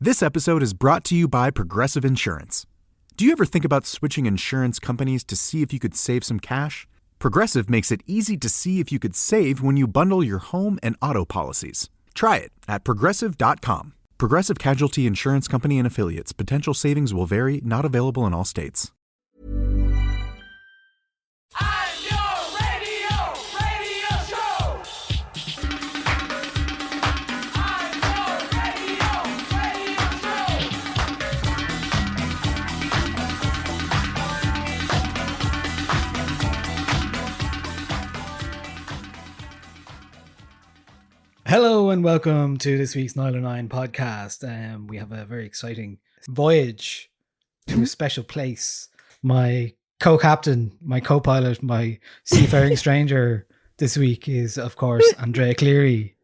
This episode is brought to you by Progressive Insurance. Do you ever think about switching insurance companies to see if you could save some cash? Progressive makes it easy to see if you could save when you bundle your home and auto policies. Try it at Progressive.com. Progressive Casualty Insurance Company and Affiliates. Potential savings will vary, not available in all states. I'm your radio show. I'm your radio show. Hello and welcome to this week's 909 podcast. We have a very exciting voyage to a special place. My co-captain, my co-pilot, my seafaring stranger this week is, of course, Andrea Cleary.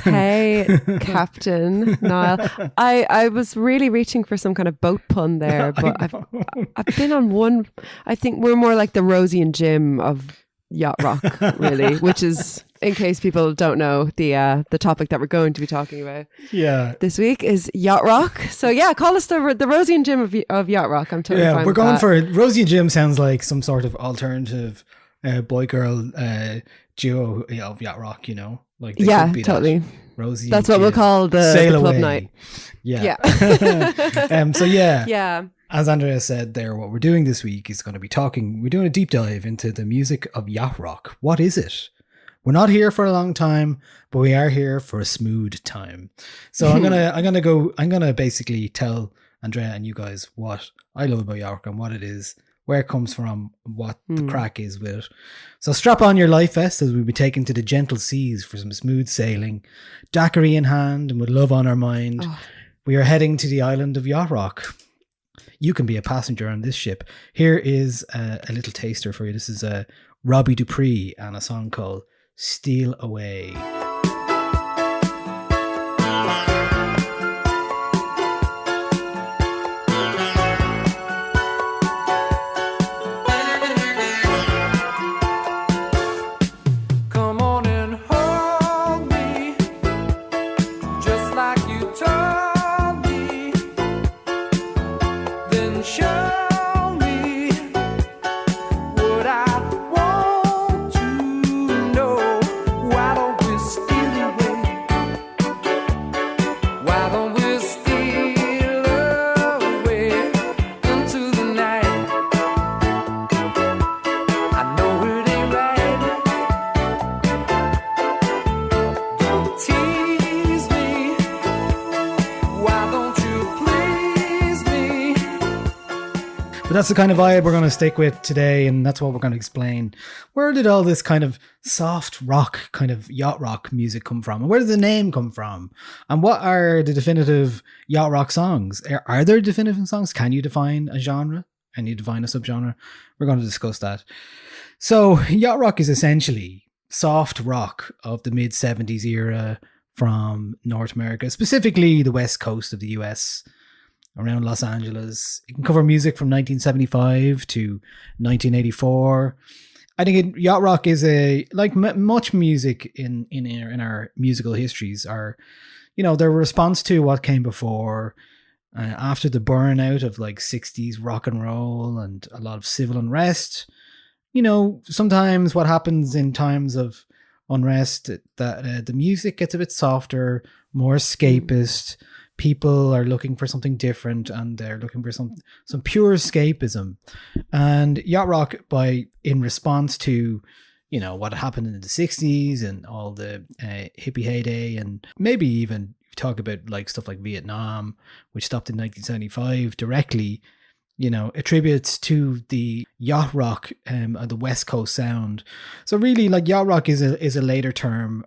Hey, Captain Niall. I was really reaching for some kind of boat pun there, but I've been on one. I think we're more like the Rosie and Jim of Yacht Rock, really, which is, in case people don't know, the topic that we're going to be talking about. Yeah, this week is Yacht Rock. So yeah, call us the Rosie and Jim of Yacht Rock. I'm totally fine. We're with going that. for Rosie and Jim. Sounds like some sort of alternative boy girl duo of Yacht Rock. You know, like they could be totally. That. Rosie. That's and what we'll Jim. call the club night. Yeah. Yeah. Yeah. As Andrea said there, what we're doing this week is going to be we're doing a deep dive into the music of Yacht Rock. What is it? We're not here for a long time, but we are here for a smooth time. So I'm gonna basically tell Andrea and you guys what I love about Yacht Rock and what it is, where it comes from, what the crack is with it. So strap on your life vest as we'll be taken to the gentle seas for some smooth sailing, daiquiri in hand and with love on our mind. We are heading to the island of Yacht Rock. You can be a passenger on this ship. Here is a little taster for you. This is Robbie Dupree and a song called Steal Away. Come on and hold me, just like you told me. Then show me what I want to know. Why don't we steal away? Why don't we steal away into the night? I know it ain't right. Don't tease me. Why don't you please me? But that's the kind of vibe we're going to stick with today, and that's what we're going to explain. Where did all this kind of soft rock, kind of yacht rock music come from? And where did the name come from? And what are the definitive yacht rock songs? Are there definitive songs? Can you define a genre? Can you define a subgenre? We're going to discuss that. So yacht rock is essentially soft rock of the mid-70s era from North America, specifically the west coast of the US, around Los Angeles. It can cover music from 1975 to 1984. I think yacht rock is much music in our musical histories are, their response to what came before, after the burnout of like 60s rock and roll and a lot of civil unrest. Sometimes what happens in times of unrest that the music gets a bit softer, more escapist. People are looking for something different and they're looking for some pure escapism. And yacht rock, in response to, what happened in the 60s and all the hippie heyday, and maybe even talk about like stuff like Vietnam, which stopped in 1975 directly, attributes to the yacht rock the West Coast sound. So really, like, yacht rock is a later term,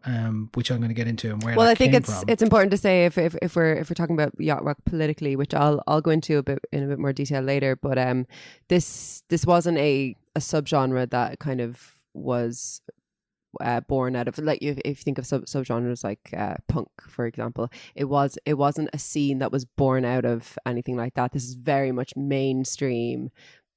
which I'm going to get into and where. Well, that I think came from. it's important to say if we're talking about yacht rock politically, which I'll go into in a bit more detail later. But this wasn't a subgenre that kind of was born out of, like, if you think of subgenres like punk, for example, it wasn't a scene that was born out of anything like that. This is very much mainstream,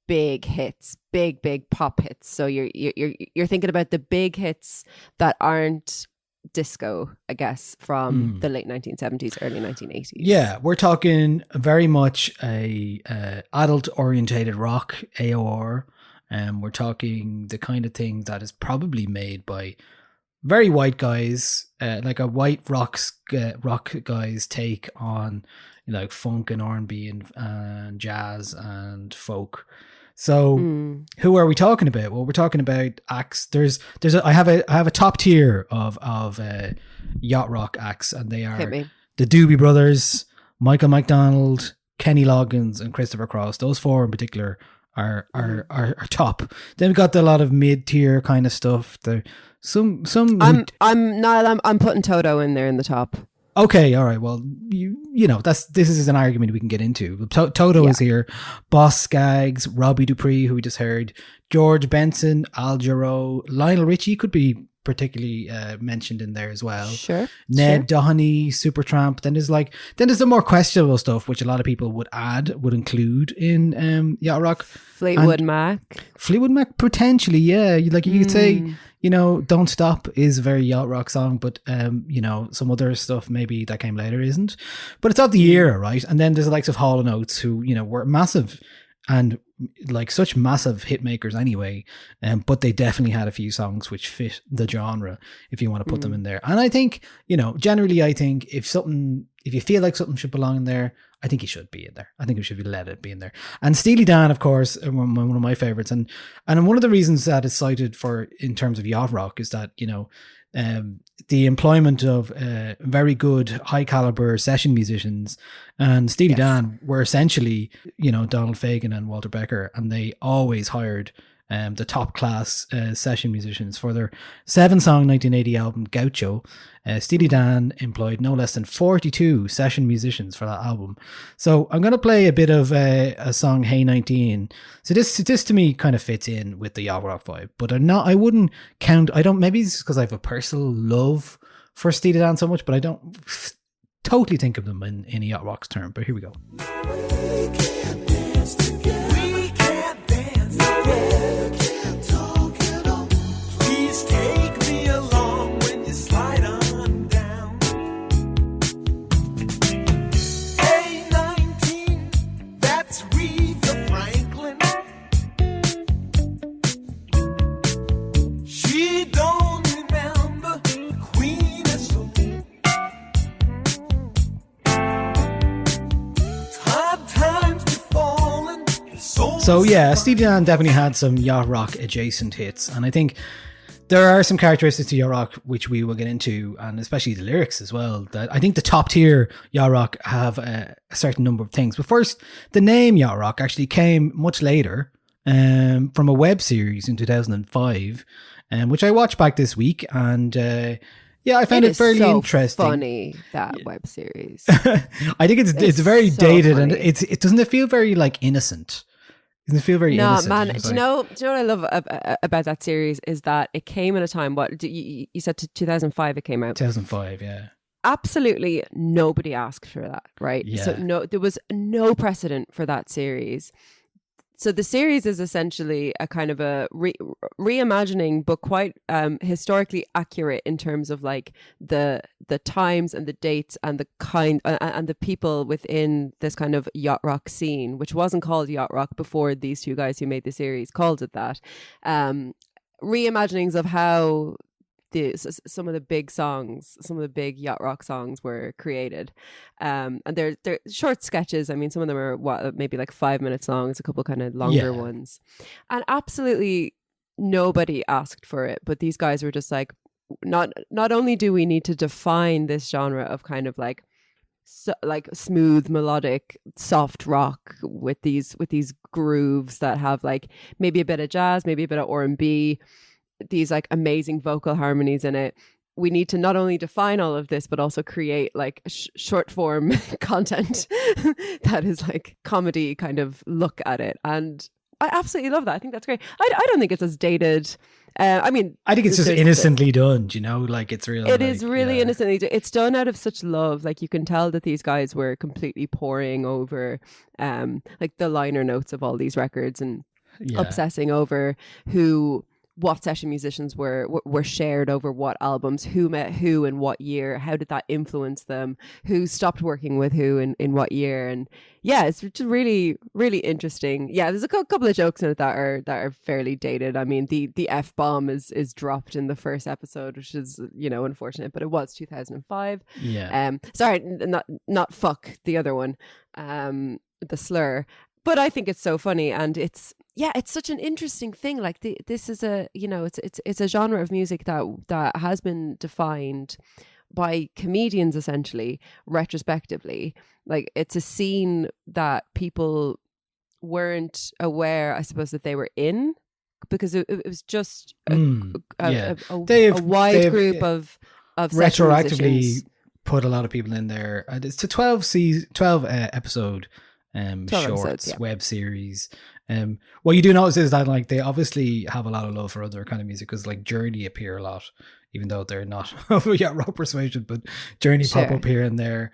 big hits, big pop hits. So you're thinking about the big hits that aren't disco, I guess, from the late 1970s, early 1980s. Yeah, we're talking very much a adult orientated rock, AOR. We're talking the kind of thing that is probably made by very white guys, like a white rock guys take on like funk and R&B and jazz and folk. So who are we talking about? Well, we're talking about acts. I have a top tier of yacht rock acts, and they are the Doobie Brothers, Michael McDonald, Kenny Loggins, and Christopher Cross. Those four in particular are top. Then we've got a lot of mid tier kind of stuff. There some. I'm putting Toto in there in the top. Okay, all right. Well, you know this is an argument we can get into. Toto is here, Boss Skaggs, Robbie Dupree, who we just heard, George Benson, Al Jarreau, Lionel Richie could be particularly mentioned in there as well. Sure. Ned Doheny, Supertramp. Then there's the more questionable stuff, which a lot of people would include in Yacht Rock. Fleetwood Mac potentially, yeah. You could say, Don't Stop is a very Yacht Rock song, but some other stuff maybe that came later isn't. But it's of the era, right? And then there's the likes of Hall & Oates, who were massive and like such massive hit makers anyway, but they definitely had a few songs which fit the genre if you want to put them in there. And I think, generally I think if you feel like something should belong in there, I think it should be in there. I think it should be let it be in there. And Steely Dan, of course, one of my favorites, and one of the reasons that is cited for in terms of yacht rock is that the employment of very good high caliber session musicians, and Steely Dan were essentially Donald Fagen and Walter Becker, and they always hired the top class session musicians for their 7-song 1980 album Gaucho. Steely Dan employed no less than 42 session musicians for that album. So I'm going to play a bit of a song, Hey 19. So this to me kind of fits in with the yacht rock vibe, but maybe it's because I have a personal love for Steely Dan so much, but I don't totally think of them in a yacht rock's term. But here we go. So yeah, Steely Dan definitely had some yacht rock adjacent hits, and I think there are some characteristics to yacht rock which we will get into, and especially the lyrics as well, that I think the top tier yacht rock have a certain number of things. But first, the name yacht rock actually came much later from a web series in 2005, which I watched back this week, and I found it fairly interesting. Funny, that web series. I think it's very so dated, funny. And it doesn't feel very like innocent. Doesn't it feel very innocent? No, man. Do you know what I love about that series is that it came at a time. What you said? 2005 it came out. 2005, yeah. Absolutely nobody asked for that, right? Yeah. So there was no precedent for that series. So the series is essentially a kind of a reimagining, but quite historically accurate in terms of like the times and the dates and the kind and the people within this kind of yacht rock scene, which wasn't called yacht rock before these two guys who made the series called it that. Reimaginings of how some of the big songs, some of the big yacht rock songs were created, and they're short sketches. I mean, some of them are maybe like 5 minutes long. It's a couple kind of longer ones, and absolutely nobody asked for it. But these guys were just like, not only do we need to define this genre of kind of like smooth melodic soft rock with these grooves that have like maybe a bit of jazz, maybe a bit of R&B. These like amazing vocal harmonies in it. We need to not only define all of this, but also create like short form content that is like comedy kind of look at it. And I absolutely love that. I think that's great. I don't think it's as dated. I think it's just innocently done, like it's really. It is really innocently done. It's done out of such love. Like you can tell that these guys were completely poring over like the liner notes of all these records and obsessing over who what session musicians were shared over what albums, who met who in what year, how did that influence them, who stopped working with who in what year. And yeah, it's just really, really interesting. Yeah, there's a couple of jokes in it that are fairly dated. I mean, the F-bomb is dropped in the first episode, which is, you know, unfortunate, but it was 2005. Yeah. Sorry, not fuck, the other one, the slur. But I think it's so funny, and it's such an interesting thing. Like this is a, you know, it's a genre of music that has been defined by comedians essentially retrospectively. Like it's a scene that people weren't aware, I suppose, that they were in, because it was just a wide group of session retroactively musicians. put a lot of people in there. And it's a 12 episode 12 shorts episodes, yeah. web series. What you do notice is that like they obviously have a lot of love for other kind of music, because like Journey appear a lot, even though they're not of a yacht rock persuasion, but Journey pop up here and there.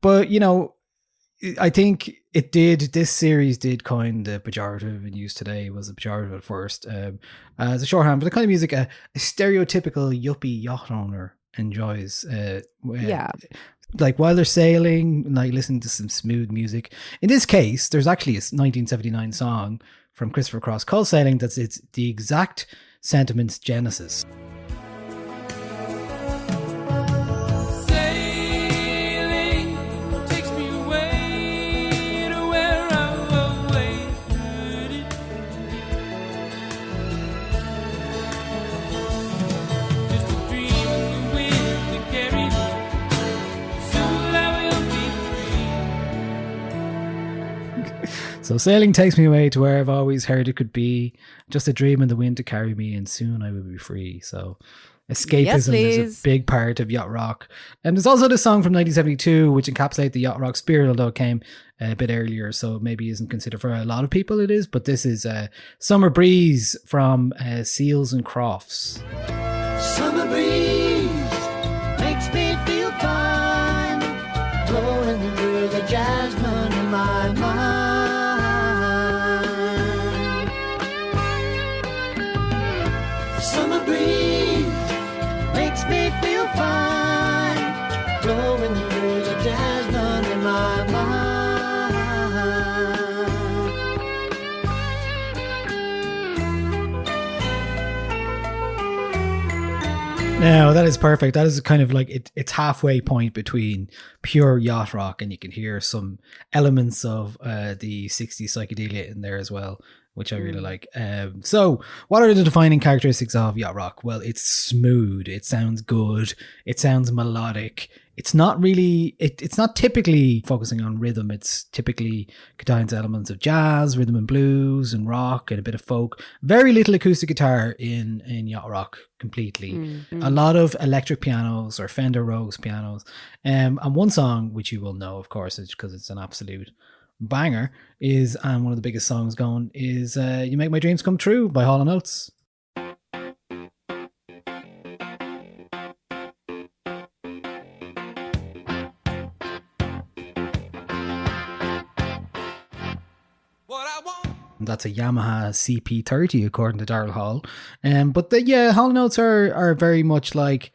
But you know, I think this series did coin the pejorative in use today, was a pejorative at first, as a shorthand for the kind of music a stereotypical yuppie yacht owner enjoys. Like while they're sailing, like listening to some smooth music. In this case, there's actually a 1979 song from Christopher Cross called Sailing that's it's the exact sentiment's genesis. Sailing takes me away to where I've always heard it. Just a dream of the wind that carries me. Soon I will be free. So sailing takes me away to where I've always heard it could be. Just a dream in the wind to carry me, and soon I will be free. So escapism is a big part of yacht rock. And there's also this song from 1972, which encapsulates the yacht rock spirit, although it came a bit earlier, so maybe isn't considered for a lot of people. It is, but this is Summer Breeze from Seals and Crofts. Summer breeze makes me feel fine, blowing through the jasmine in my mind. Summer breeze makes me feel fine, blowing through the jasmine in my mind. Now that is perfect. That is kind of like it's halfway point between pure yacht rock, and you can hear some elements of the 60s psychedelia in there as well, which I really like. So what are the defining characteristics of yacht rock? Well, it's smooth, it sounds good, it sounds melodic. It's not really, it's not typically focusing on rhythm. It's typically contains elements of jazz, rhythm and blues, and rock, and a bit of folk. Very little acoustic guitar in yacht rock completely. Mm-hmm. A lot of electric pianos or Fender Rhodes pianos. And one song, which you will know, of course, because it's an absolute banger, is, and one of the biggest songs going, is You Make My Dreams Come True by Hall & Oates. That's a Yamaha CP30 according to Daryl Hall. But Hall & Oates are very much like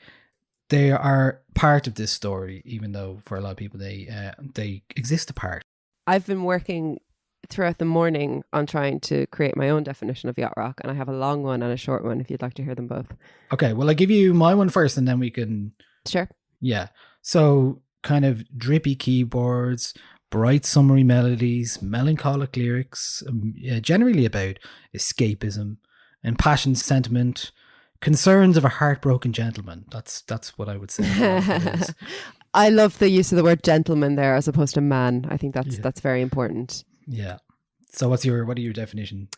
they are part of this story, even though for a lot of people they exist apart. I've been working throughout the morning on trying to create my own definition of yacht rock, and I have a long one and a short one if you'd like to hear them both. Okay, well, I'll give you my one first and then we can... Sure. Yeah. So kind of drippy keyboards, bright summery melodies, melancholic lyrics, generally about escapism, impassioned sentiment, concerns of a heartbroken gentleman. That's what I would say. I love the use of the word gentleman there as opposed to man. I think that's very important. Yeah. So what are your definition?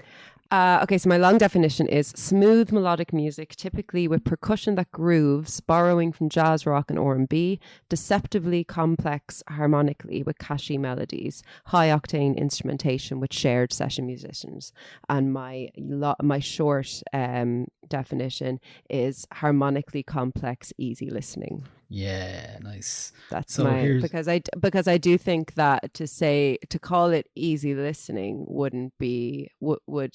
Okay, so my long definition is smooth melodic music, typically with percussion that grooves, borrowing from jazz rock and R&B, deceptively complex harmonically with catchy melodies, high octane instrumentation with shared session musicians. And my short definition is harmonically complex, easy listening. Yeah, nice. That's So my here's because I do think that to call it easy listening would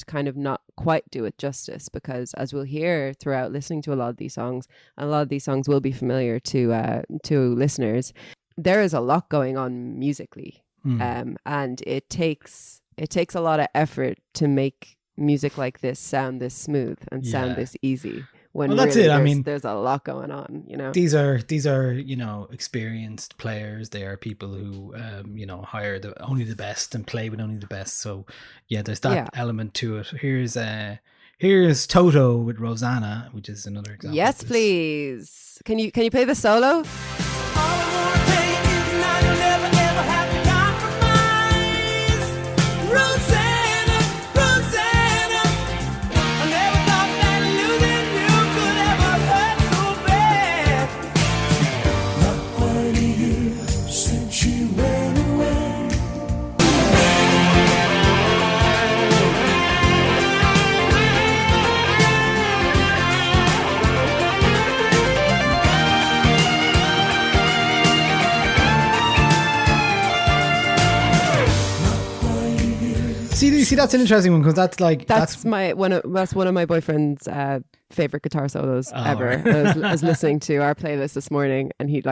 kind of not quite do it justice, because as we'll hear throughout listening to a lot of these songs, and a lot of these songs will be familiar to listeners, there is a lot going on musically, and it takes a lot of effort to make music like this sound this smooth and sound this easy. When Well, that's really it. I mean, there's a lot going on, you know. these are experienced players. They are people who hire only the best and play with only the best. So yeah, there's that element to it. Here's Toto with Rosanna, which is another example. Yes, please. Can you play the solo? See, that's an interesting one, because that's one of my boyfriend's favorite guitar solos ever. Right. I was listening to our playlist this morning, and he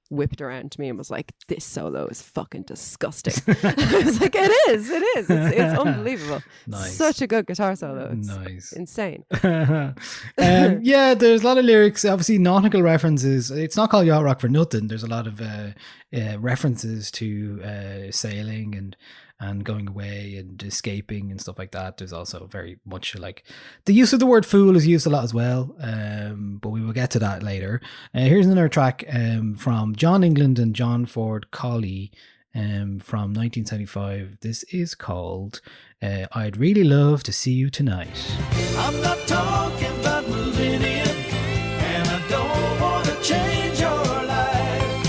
whipped around to me and was like, "This solo is fucking disgusting." I was like, "It is. It's unbelievable. Nice. Such a good guitar solo. It's nice. insane." Yeah, there's a lot of lyrics, obviously nautical references. It's not called Yacht Rock for nothing. There's a lot of references to sailing and going away and escaping and stuff like that. There's also very much the use of the word fool is used a lot as well, but we will get to that later. Here's another track from John England and John Ford Colley from 1975. This is called I'd Really Love to See You Tonight. I'm not talking about millennium, and I don't want to change your life,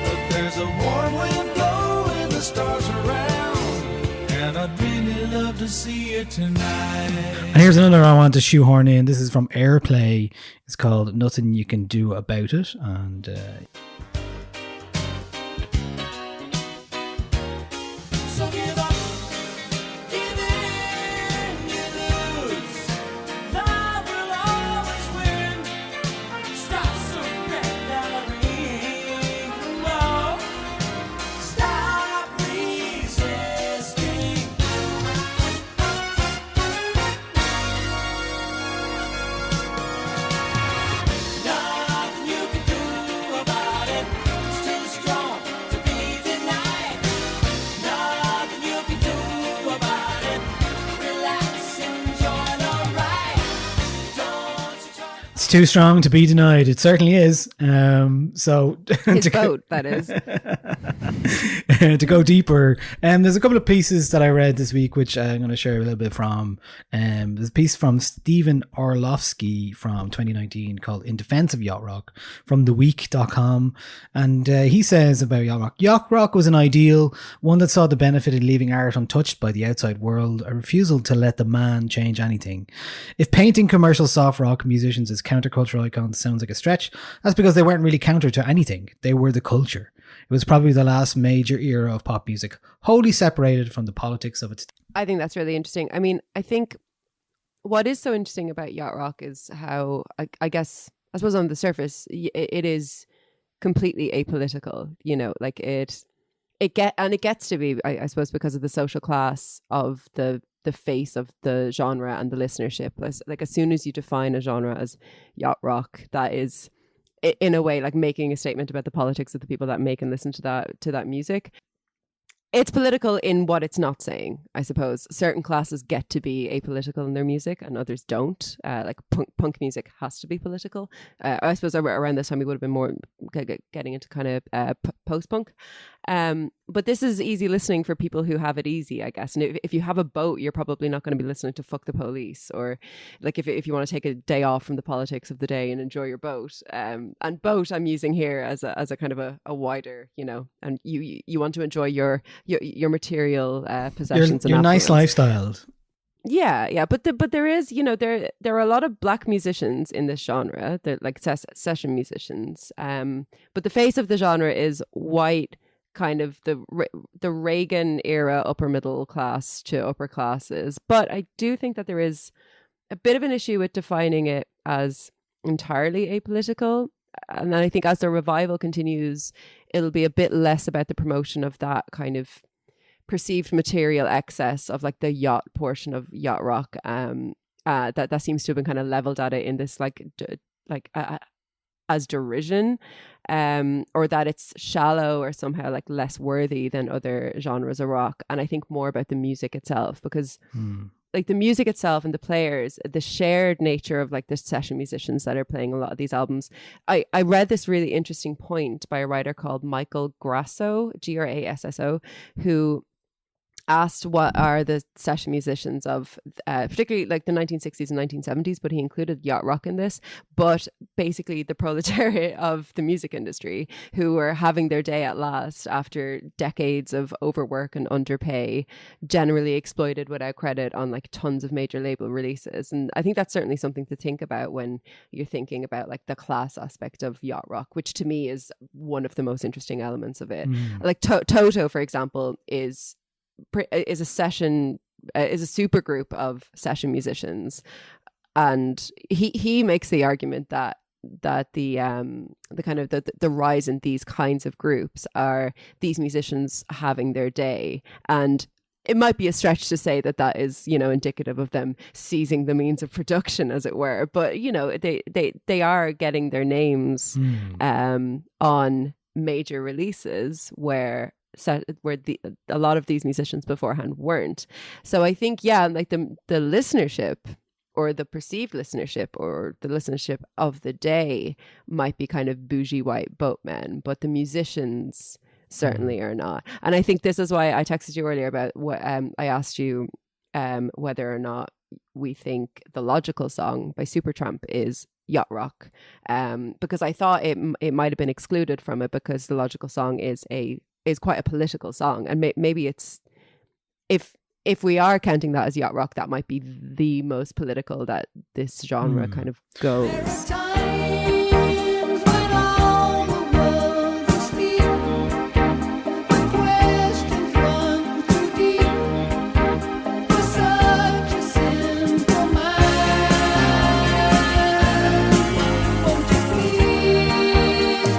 but there's a warm wind blowing the stars around, and I'd really love to see you tonight. And here's another I want to shoehorn in. This is from Airplay. It's called Nothing You Can Do About It. And So give up, give in, you lose. Love will always win. Stop surrendering. Whoa. Stop resisting. Nothing you can do about it. It's too strong to be denied. Nothing you can do about it. Relax, enjoy the ride. Don't you try to it's too strong to be denied. It certainly is. So His to go- boat, that is. to go deeper, there's a couple of pieces that I read this week which I'm going to share a little bit from. There's a piece from Stephen Orlovsky from 2019 called In Defense of Yacht Rock from theweek.com, and he says about Yacht Rock was an ideal, one that saw the benefit in leaving art untouched by the outside world, a refusal to let the man change anything. If painting commercial soft rock musicians as countercultural icons sounds like a stretch, that's because they weren't really counter to anything. They were the culture. It was probably the last major era of pop music, wholly separated from the politics of its time. I think that's really interesting. I mean, I think what is so interesting about Yacht Rock is how, I suppose on the surface, it is completely apolitical, you know, like it gets to be, I suppose, because of the social class of the face of the genre and the listenership. As soon as you define a genre as Yacht Rock, that is in a way like making a statement about the politics of the people that make and listen to that music. It's political in what it's not saying, I suppose. Certain classes get to be apolitical in their music and others don't. Like punk music has to be political. I suppose around this time we would have been more getting into kind of post-punk. But this is easy listening for people who have it easy, I guess. And if you have a boat, you're probably not going to be listening to Fuck the Police, or like if you want to take a day off from the politics of the day and enjoy your boat. And boat I'm using here as a kind of a wider, you know, and you want to enjoy your material possessions. Your and nice affluence. lifestyle. Yeah, but there is, there are a lot of black musicians in this genre. They're like session musicians. But the face of the genre is white, kind of the Reagan era upper middle class to upper classes. But I do think that there is a bit of an issue with defining it as entirely apolitical. And then I think as the revival continues, it'll be a bit less about the promotion of that kind of perceived material excess of like the yacht portion of yacht rock, that seems to have been kind of leveled at it in this as derision, or that it's shallow or somehow like less worthy than other genres of rock. And I think more about the music itself, because like the music itself and the players, the shared nature of like the session musicians that are playing a lot of these albums. I read this really interesting point by a writer called Michael Grasso, Grasso, who asked what are the session musicians of particularly like the 1960s and 1970s, but he included yacht rock in this, but basically the proletariat of the music industry who were having their day at last after decades of overwork and underpay, generally exploited without credit on like tons of major label releases. And I think that's certainly something to think about when you're thinking about like the class aspect of yacht rock, which to me is one of the most interesting elements of it. Like Toto, for example, is a session, is a super group of session musicians, and he makes the argument that the kind of the rise in these kinds of groups are these musicians having their day. And it might be a stretch to say that is, indicative of them seizing the means of production, as it were, but they are getting their names on major releases where a lot of these musicians beforehand weren't. So I think, like the listenership, or the perceived listenership, or the listenership of the day might be kind of bougie white boatmen, but the musicians certainly are not. And I think this is why I texted you earlier about what I asked you whether or not we think The Logical Song by Supertramp is yacht rock, because I thought it might have been excluded from it because The Logical Song is quite a political song, and maybe it's, if we are counting that as yacht rock, that might be the most political that this genre kind of goes. There's times when all the world's asleep, when questions run too deep for such a simple mind. Won't you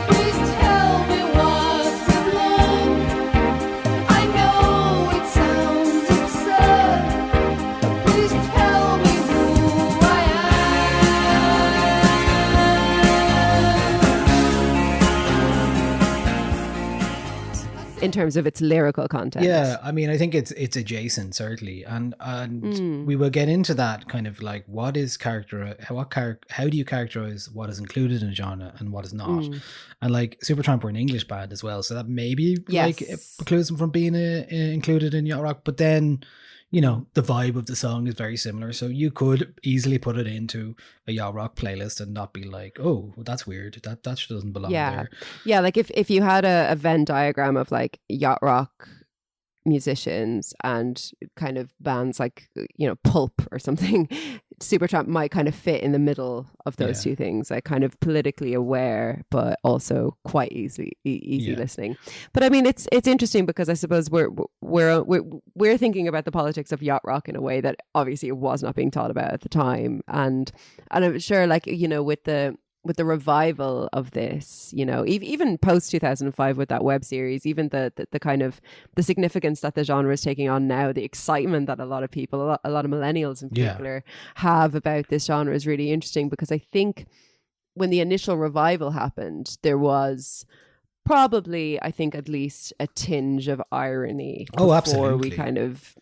please tell me what's wrong? I know it sounds absurd, but please tell me who I am. In terms of its lyrical content. Yeah, I mean, I think it's adjacent, certainly, and we will get into that kind of like what is character, how do you characterize what is included in a genre and what is not, and like Supertramp were an English band as well, so that maybe like it precludes them from being included in yacht rock. But then, the vibe of the song is very similar, so you could easily put it into a yacht rock playlist and not be like, oh, well, that's weird, that doesn't belong there. Yeah, like if you had a Venn diagram of like yacht rock musicians and kind of bands like Pulp or something, Supertramp might kind of fit in the middle of those two things, like kind of politically aware but also quite easy listening. But I mean, it's interesting because I suppose we're thinking about the politics of yacht rock in a way that obviously it was not being thought about at the time, and I'm sure like with the revival of this, even post 2005 with that web series, even the kind of the significance that the genre is taking on now, the excitement that a lot of people, a lot of millennials in particular, have about this genre is really interesting, because I think when the initial revival happened, there was probably, I think, at least a tinge of irony before we kind of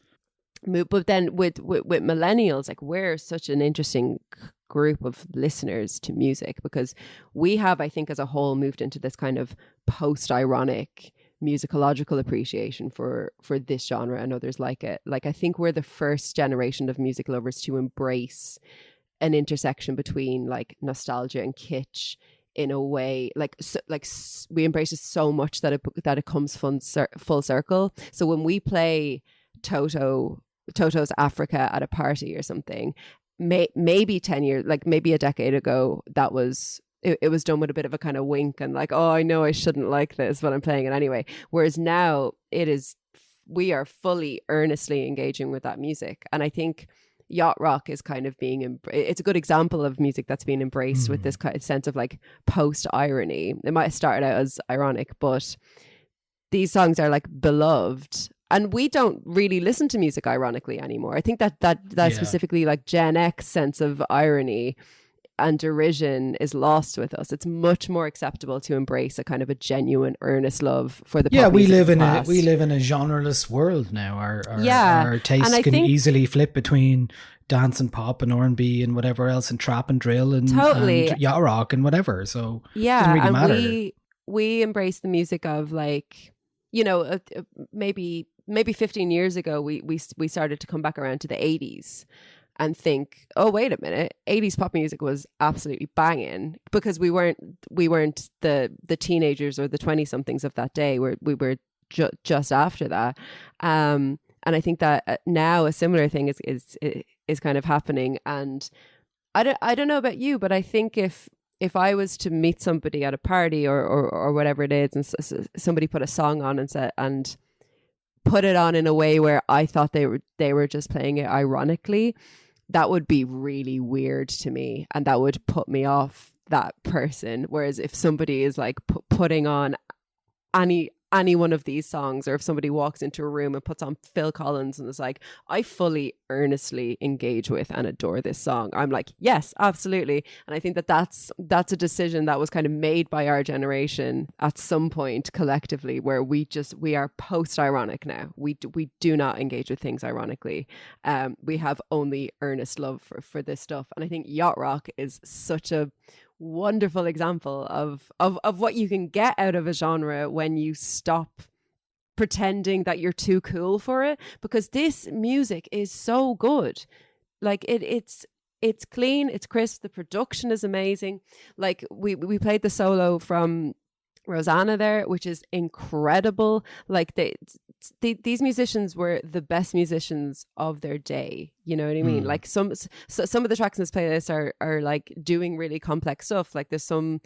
move. But then with millennials, like, we're such an interesting group of listeners to music, because we have, I think, as a whole moved into this kind of post-ironic musicological appreciation for this genre and others like it. Like, I think we're the first generation of music lovers to embrace an intersection between like nostalgia and kitsch in a way, we embrace it so much that it comes full circle. So when we play Toto Toto's Africa at a party or something, maybe 10 years, like maybe a decade ago, that was it was done with a bit of a kind of wink and like, oh, I know I shouldn't like this, but I'm playing it anyway. Whereas now we are fully earnestly engaging with that music. And I think yacht rock is kind of it's a good example of music that's being embraced with this kind of sense of like post irony. It might have started out as ironic, but these songs are like beloved. And we don't really listen to music ironically anymore. I think that specifically like Gen X sense of irony and derision is lost with us. It's much more acceptable to embrace a kind of a genuine, earnest love for the pop we music live of in the a past. genreless world now. Our tastes I can think- easily flip between dance and pop and R&B and whatever else, and trap and drill and, Totally. and yacht rock and whatever. So it Yeah, doesn't really and matter. we embrace the music of like, you know, maybe 15 years ago we started to come back around to the 80s and think, oh, wait a minute, 80s pop music was absolutely banging, because we weren't the teenagers or the 20 somethings of that day. We were just after that. And I think that now a similar thing is kind of happening. And I don't know about you, but I think if I was to meet somebody at a party or whatever it is, and somebody put a song on and put it on in a way where I thought they were just playing it ironically, that would be really weird to me, and that would put me off that person. Whereas if somebody is like putting on any one of these songs, or if somebody walks into a room and puts on Phil Collins and is like, I fully earnestly engage with and adore this song, I'm like, yes, absolutely. And I think that's a decision that was kind of made by our generation at some point collectively, where we are post-ironic now. We do not engage with things ironically. We have only earnest love for this stuff. And I think yacht rock is such a wonderful example of what you can get out of a genre when you stop pretending that you're too cool for it, because this music is so good. Like it's clean, it's crisp, the production is amazing. Like we played the solo from Rosanna there, which is incredible. Like these musicians were the best musicians of their day. You know what I mean? Like some of the tracks in this playlist are like doing really complex stuff. Like there's some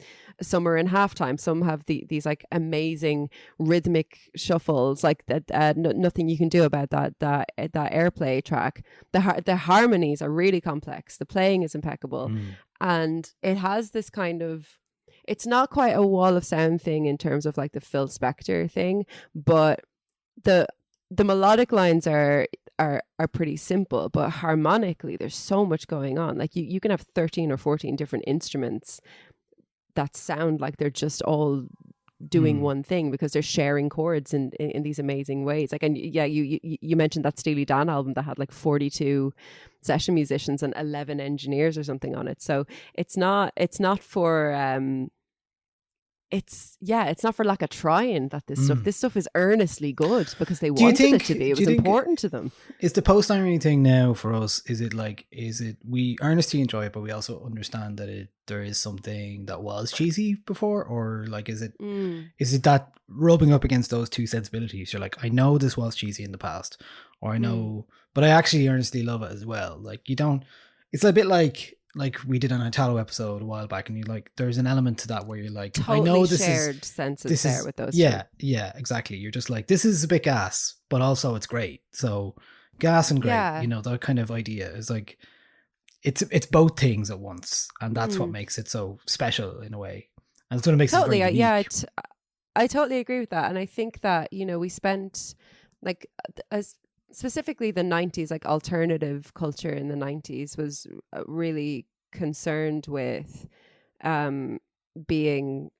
are in halftime. Some have these like amazing rhythmic shuffles, like that. Nothing you can do about that airplay track. The harmonies are really complex. The playing is impeccable, and it has this kind of. It's not quite a wall of sound thing in terms of like the Phil Spector thing, but the melodic lines are pretty simple, but harmonically there's so much going on. Like you can have 13 or 14 different instruments that sound like they're just all doing one thing, because they're sharing chords in these amazing ways. Like, and yeah, you mentioned that Steely Dan album that had like 42 session musicians and 11 engineers or something on it. So it's not for it's not for lack of trying that this stuff is earnestly good, because they wanted it to be. It was important to them. Is the post irony thing now for us? Is it we earnestly enjoy it, but we also understand that there is something that was cheesy before, or like is it that rubbing up against those two sensibilities? You're like, I know this was cheesy in the past, or I know, but I actually earnestly love it as well. Like you don't. It's a bit like we did an Italo episode a while back, and you're like, there's an element to that where you're like, totally, I know this shared senses there with those. Yeah, exactly. You're just like, this is a bit gas, but also it's great. So gas and great, you know, that kind of idea is like, it's both things at once, and that's what makes it so special in a way, and it's what makes it very unique. Yeah, I totally agree with that, and I think that, you know, we spent like as specifically the 90s, like alternative culture in the 90s was really concerned with being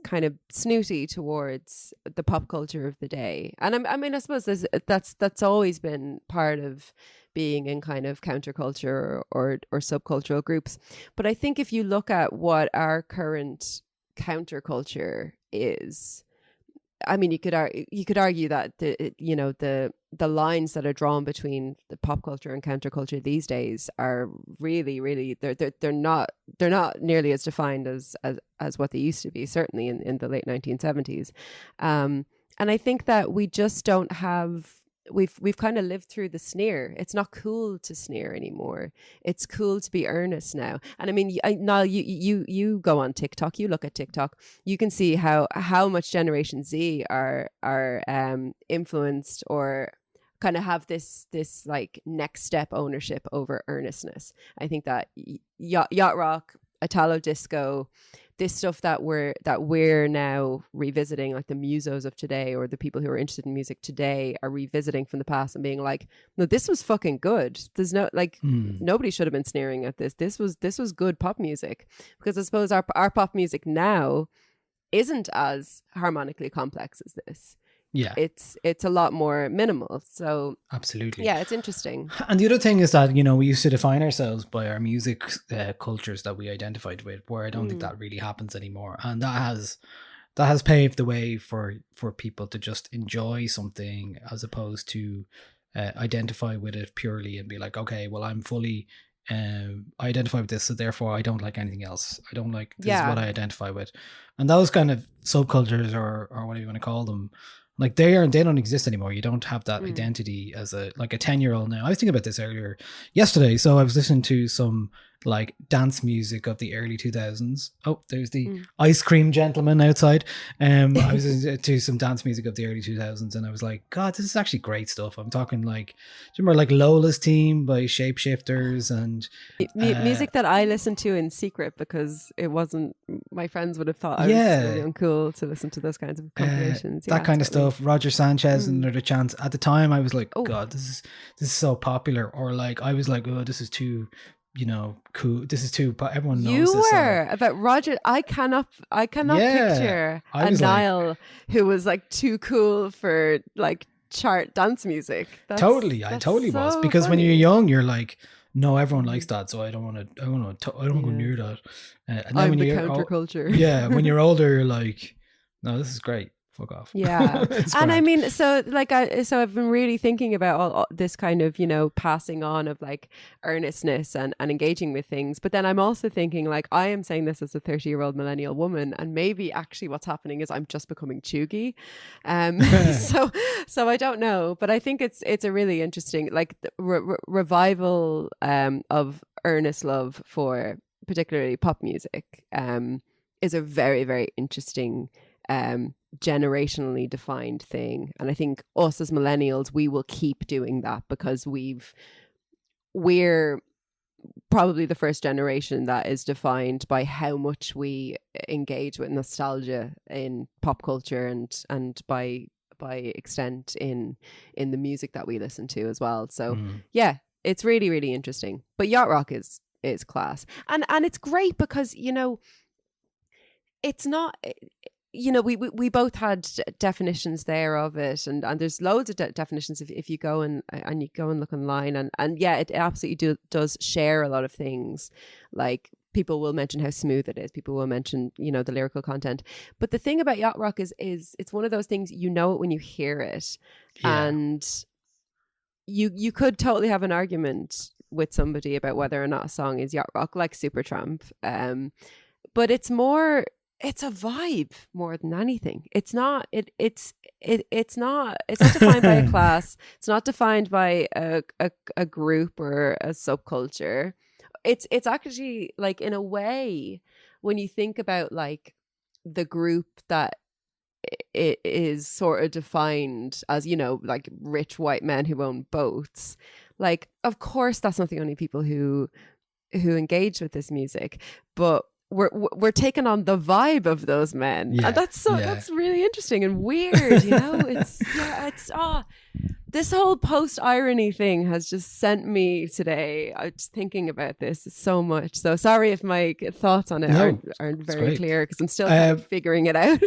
kind of snooty towards the pop culture of the day. And I mean, I suppose that's always been part of being in kind of counterculture or subcultural groups. But I think if you look at what our current counterculture is, I mean, you could argue that the lines that are drawn between the pop culture and counterculture these days are really they're not nearly as defined as what they used to be, certainly in the late 1970s. And I think that we just don't have we've kind of lived through the sneer. It's not cool to sneer anymore. It's cool to be earnest now. And I mean, now you go on TikTok, you look at TikTok, you can see how much Generation Z are influenced or kind of have this like next step ownership over earnestness. I think that yacht rock, Italo disco, this stuff that we're now revisiting, like the musos of today or the people who are interested in music today are revisiting from the past and being like, no, this was fucking good. There's no like nobody should have been sneering at this. This was good pop music. Because I suppose our pop music now isn't as harmonically complex as this. Yeah. It's a lot more minimal. So absolutely. Yeah, it's interesting. And the other thing is that, we used to define ourselves by our music cultures that we identified with, where I don't think that really happens anymore. And that has paved the way for people to just enjoy something as opposed to identify with it purely and be like, okay, well, I'm fully I identify with this, so therefore I don't like anything else. I don't like this is what I identify with. And those kind of subcultures or whatever you want to call them, like they don't exist anymore. You don't have that identity as a 10-year-old now. I was thinking about this earlier yesterday. So I was listening to some like dance music of the early 2000s. Oh, there's the ice cream gentleman outside. I was listening to some dance music of the early 2000s and I was like, God, this is actually great stuff. I'm talking like, do you remember like Lola's Team by Shapeshifters and music that I listened to in secret because it wasn't, my friends would have thought I was really uncool to listen to those kinds of compilations. That kind of stuff. Roger Sanchez and Another Chance. At the time I was like, God, this is so popular. Or like I was like, oh, this is too cool. This is too, but everyone knows you this were song. About Roger. I cannot picture a Niall who was like too cool for like chart dance music. I totally was, because funny. when you're young, you're like, no, everyone likes that, so I don't want to go near that. And then I'm when the you're counterculture. when you're older, you're like, no, this is great. Fuck off. Yeah. And I mean, so I've been really thinking about all this kind of, passing on of like earnestness and engaging with things. But then I'm also thinking like, I am saying this as a 30-year-old millennial woman, and maybe actually what's happening is I'm just becoming chuggy. So I don't know, but I think it's a really interesting, like revival of earnest love for particularly pop music is a very, very interesting generationally defined thing. And I think us as millennials, we will keep doing that because we're probably the first generation that is defined by how much we engage with nostalgia in pop culture and by extent in the music that we listen to as well. So yeah, it's really, really interesting. But yacht rock is class. And it's great because, it's not, we both had definitions there of it, and there's loads of definitions if you go and you go and look online, and yeah, it absolutely does share a lot of things. Like people will mention how smooth it is, people will mention the lyrical content, but the thing about yacht rock is it's one of those things, it when you hear it. And you could totally have an argument with somebody about whether or not a song is yacht rock, like Supertramp, but it's a vibe more than anything. It's not defined by a class. It's not defined by a group or a subculture. It's actually, like, in a way, when you think about like the group that it is sort of defined as, like rich white men who own boats, like, of course that's not the only people who engage with this music, but we're taking on the vibe of those men, and that's really interesting and weird. It's this whole post irony thing has just sent me today. I'm just thinking about this so much. So sorry if my thoughts on it aren't very clear, because I'm still kind of figuring it out.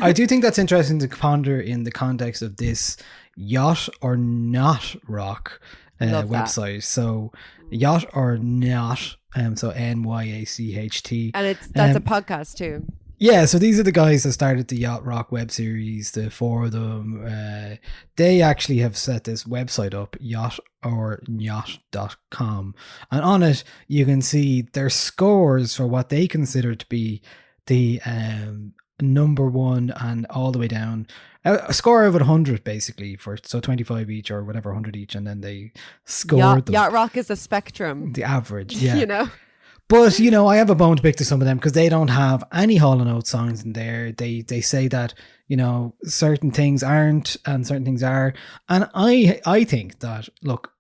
I do think that's interesting to ponder in the context of this Yacht or Not Rock website. So Yacht or Not. So NYACHT, and that's a podcast too. Yeah, so these are the guys that started the Yacht Rock web series, the four of them. They actually have set this website up, yachtornyot.com, and on it you can see their scores for what they consider to be the number one and all the way down. A score of 100 basically, so 25 each or whatever, 100 each, and then they scored them. Yacht Rock is a spectrum. The average, yeah. You know? But, I have a bone to pick to some of them because they don't have any Hall & Oates songs in there. They say that, certain things aren't and certain things are. And I think that, look,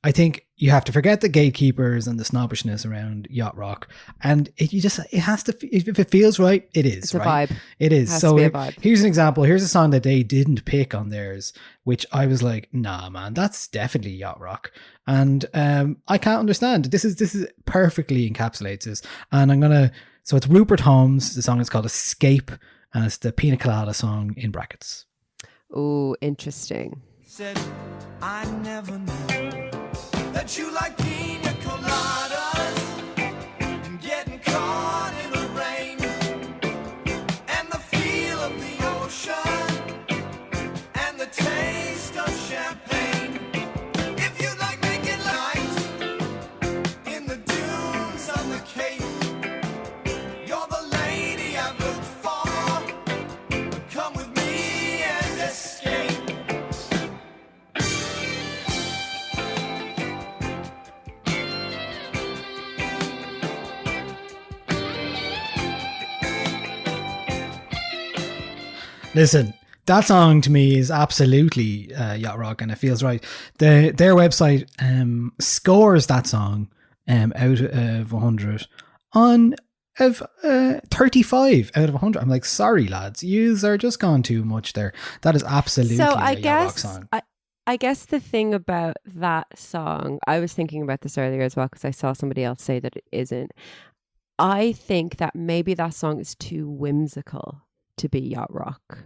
I think you have to forget the gatekeepers and the snobbishness around Yacht Rock. And it has to, if it feels right, it is. It's a right? vibe. It is. Has So to be a vibe. here's an example. Here's a song that they didn't pick on theirs, which I was like, nah, man, that's definitely Yacht Rock. And I can't understand. This is perfectly encapsulates this. And so it's Rupert Holmes. The song is called Escape, and it's the Pina Colada song in brackets. Oh, interesting. Said, I never knew that you like pina coladas and getting caught in the rain and the feel of the ocean and the taste of champagne. If you like making light in the dunes on the Cape, you're the lady I've looked for. Come with me and escape. Listen, that song to me is absolutely Yacht Rock, and it feels right. Their website scores that song out of 100 on 35 out of 100. I'm like, sorry lads, yous are just gone too much there. That is absolutely So a Yacht Rock song. I guess the thing about that song, I was thinking about this earlier as well because I saw somebody else say that it isn't. I think that maybe that song is too whimsical to be Yacht Rock.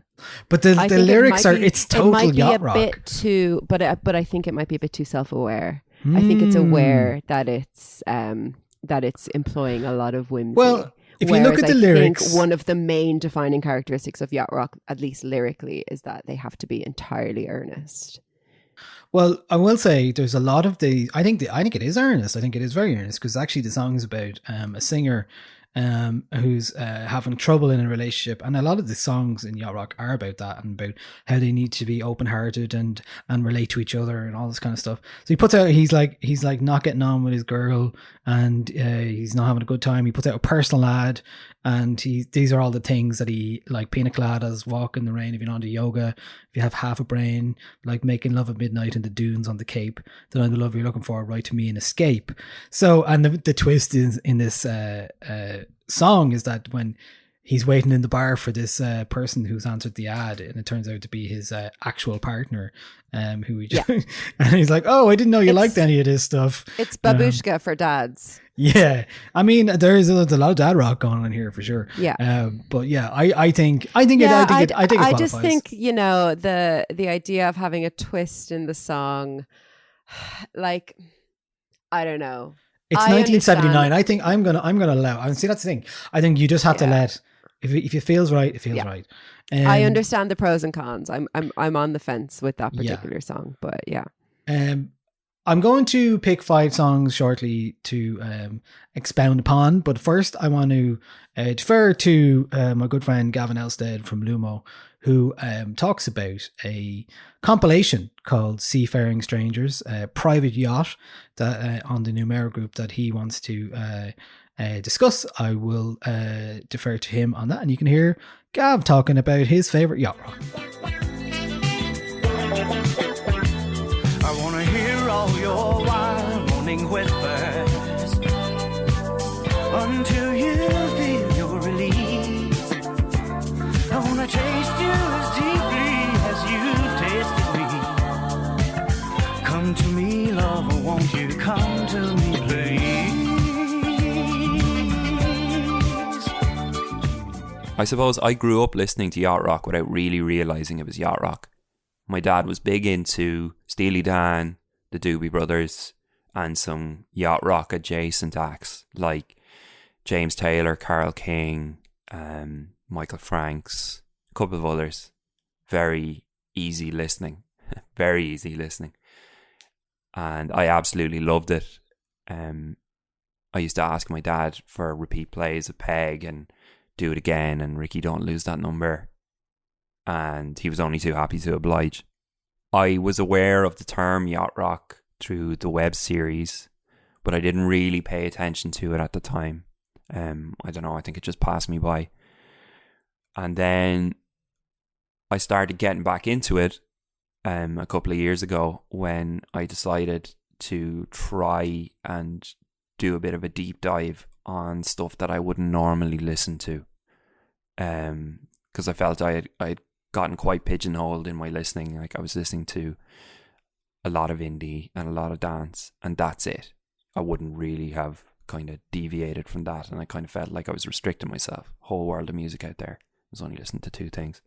But the lyrics it's total it might be Yacht a Rock. bit too, but I think it might be a bit too self-aware. I think it's aware that it's employing a lot of whimsy. Well, if you look at the lyrics, think one of the main defining characteristics of Yacht Rock, at least lyrically, is that they have to be entirely earnest. well, I will say there's a lot of I think it is earnest. I think it is very earnest because actually the song is about a singer who's having trouble in a relationship, and a lot of the songs in Yacht Rock are about that and about how they need to be open-hearted and relate to each other and all this kind of stuff. So he puts out he's like not getting on with his girl, and he's not having a good time. He puts out a personal ad, and these are all the things that he like: pina coladas, walk in the rain if you're not into yoga, if you have half a brain, like making love at midnight in the dunes on the Cape, then I'm the love you're looking for, write to me and escape. So, and the twist is in this song is that when he's waiting in the bar for this person who's answered the ad, and it turns out to be his actual partner, who he just, and he's like, oh, I didn't know you liked any of this stuff. It's babushka for dads. Yeah, I mean, there's a lot of dad rock going on here for sure. Yeah, but yeah, I think it I qualifies. just think the idea of having a twist in the song, like, I don't know. It's I 1979. understand. I think I'm gonna allow. I see, that's the thing. I think you just have to let, if it feels right, it feels right. I understand the pros and cons. I'm on the fence with that particular song, but yeah. I'm going to pick 5 songs shortly to expound upon, but first I want to defer to my good friend Gavin Elstead from Lumo, who talks about a compilation called Seafaring Strangers, a private yacht that on the Numero group that he wants to discuss. I will defer to him on that, and you can hear Gav talking about his favourite yacht rock. I wanna hear all your wild morning whispers until you feel your release. I wanna taste you as deeply as you've tasted me. Come to me, lover, won't you come to me, please? I suppose I grew up listening to Yacht Rock without really realising it was Yacht Rock. My dad was big into Steely Dan, the Doobie Brothers, and some Yacht Rock adjacent acts like James Taylor, Carole King, Michael Franks, a couple of others. Very easy listening. Very easy listening. And I absolutely loved it. I used to ask my dad for repeat plays of Peg and Do It Again and Ricky Don't Lose That Number. And he was only too happy to oblige. I was aware of the term yacht rock through the web series, but I didn't really pay attention to it at the time. I don't know, I think it just passed me by. And then I started getting back into it a couple of years ago when I decided to try and do a bit of a deep dive on stuff that I wouldn't normally listen to. Because I felt I'd gotten quite pigeonholed in my listening. Like I was listening to a lot of indie and a lot of dance, and that's it. I wouldn't really have kind of deviated from that, and I kind of felt like I was restricting myself. Whole world of music out there. I was only listening to 2 things.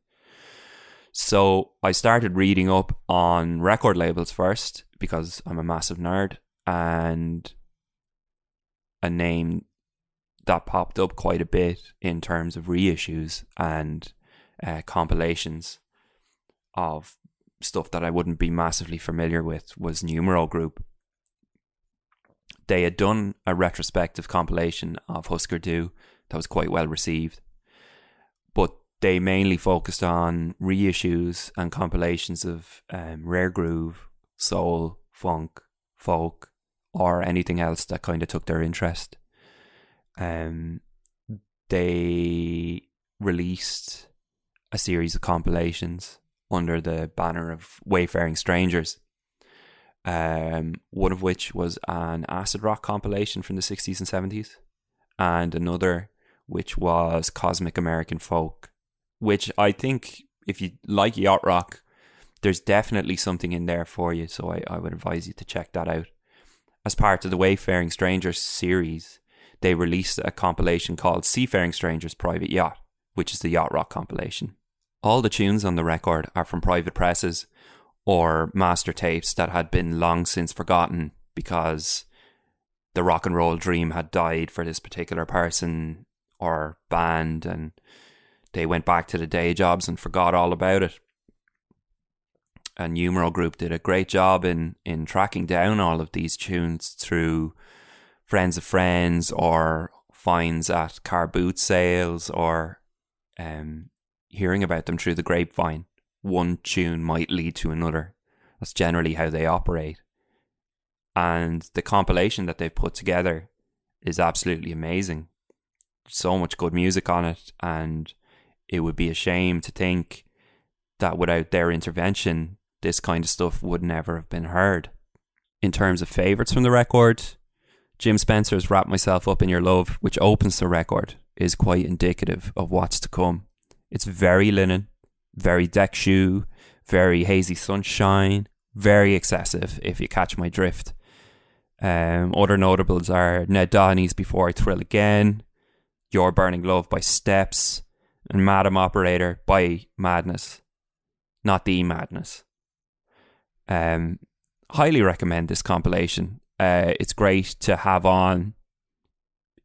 So I started reading up on record labels first because I'm a massive nerd, and a name that popped up quite a bit in terms of reissues and compilations of stuff that I wouldn't be massively familiar with was Numero Group. They had done a retrospective compilation of Husker Du that was quite well received, but they mainly focused on reissues and compilations of rare groove, soul, funk, folk, or anything else that kind of took their interest. They released a series of compilations under the banner of Wayfaring Strangers, one of which was an acid rock compilation from the 60s and 70s, and another which was Cosmic American Folk, which I think if you like yacht rock, there's definitely something in there for you, so I would advise you to check that out. As part of the Wayfaring Strangers series, they released a compilation called Seafaring Strangers Private Yacht, which is the yacht rock compilation. All the tunes on the record are from private presses or master tapes that had been long since forgotten because the rock and roll dream had died for this particular person or band, and they went back to the day jobs and forgot all about it. And Numero Group did a great job in tracking down all of these tunes through friends of friends or finds at car boot sales or hearing about them through the grapevine. One tune might lead to another. That's generally how they operate. And the compilation that they've put together is absolutely amazing. So much good music on it, and it would be a shame to think that without their intervention, this kind of stuff would never have been heard. In terms of favourites from the record, Jim Spencer's Wrap Myself Up in Your Love, which opens the record, is quite indicative of what's to come. It's very Linen, very Deck Shoe, very Hazy Sunshine, very excessive, if you catch my drift. Other notables are Ned Doheney's Before I Thrill Again, Your Burning Love by Steps, and Madam Operator by Madness. Not the Madness. Highly recommend this compilation. It's great to have on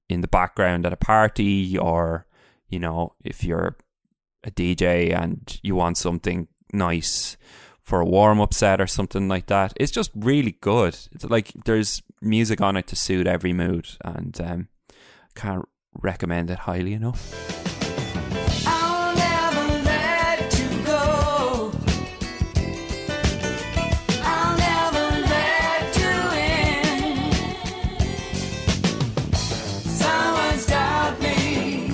in the background at a party, or, you know, if you're a DJ and you want something nice for a warm-up set or something like that. It's just really good. It's like there's music on it to suit every mood, and can't recommend it highly enough. I'll never let you go. I'll never let you in. Someone stop me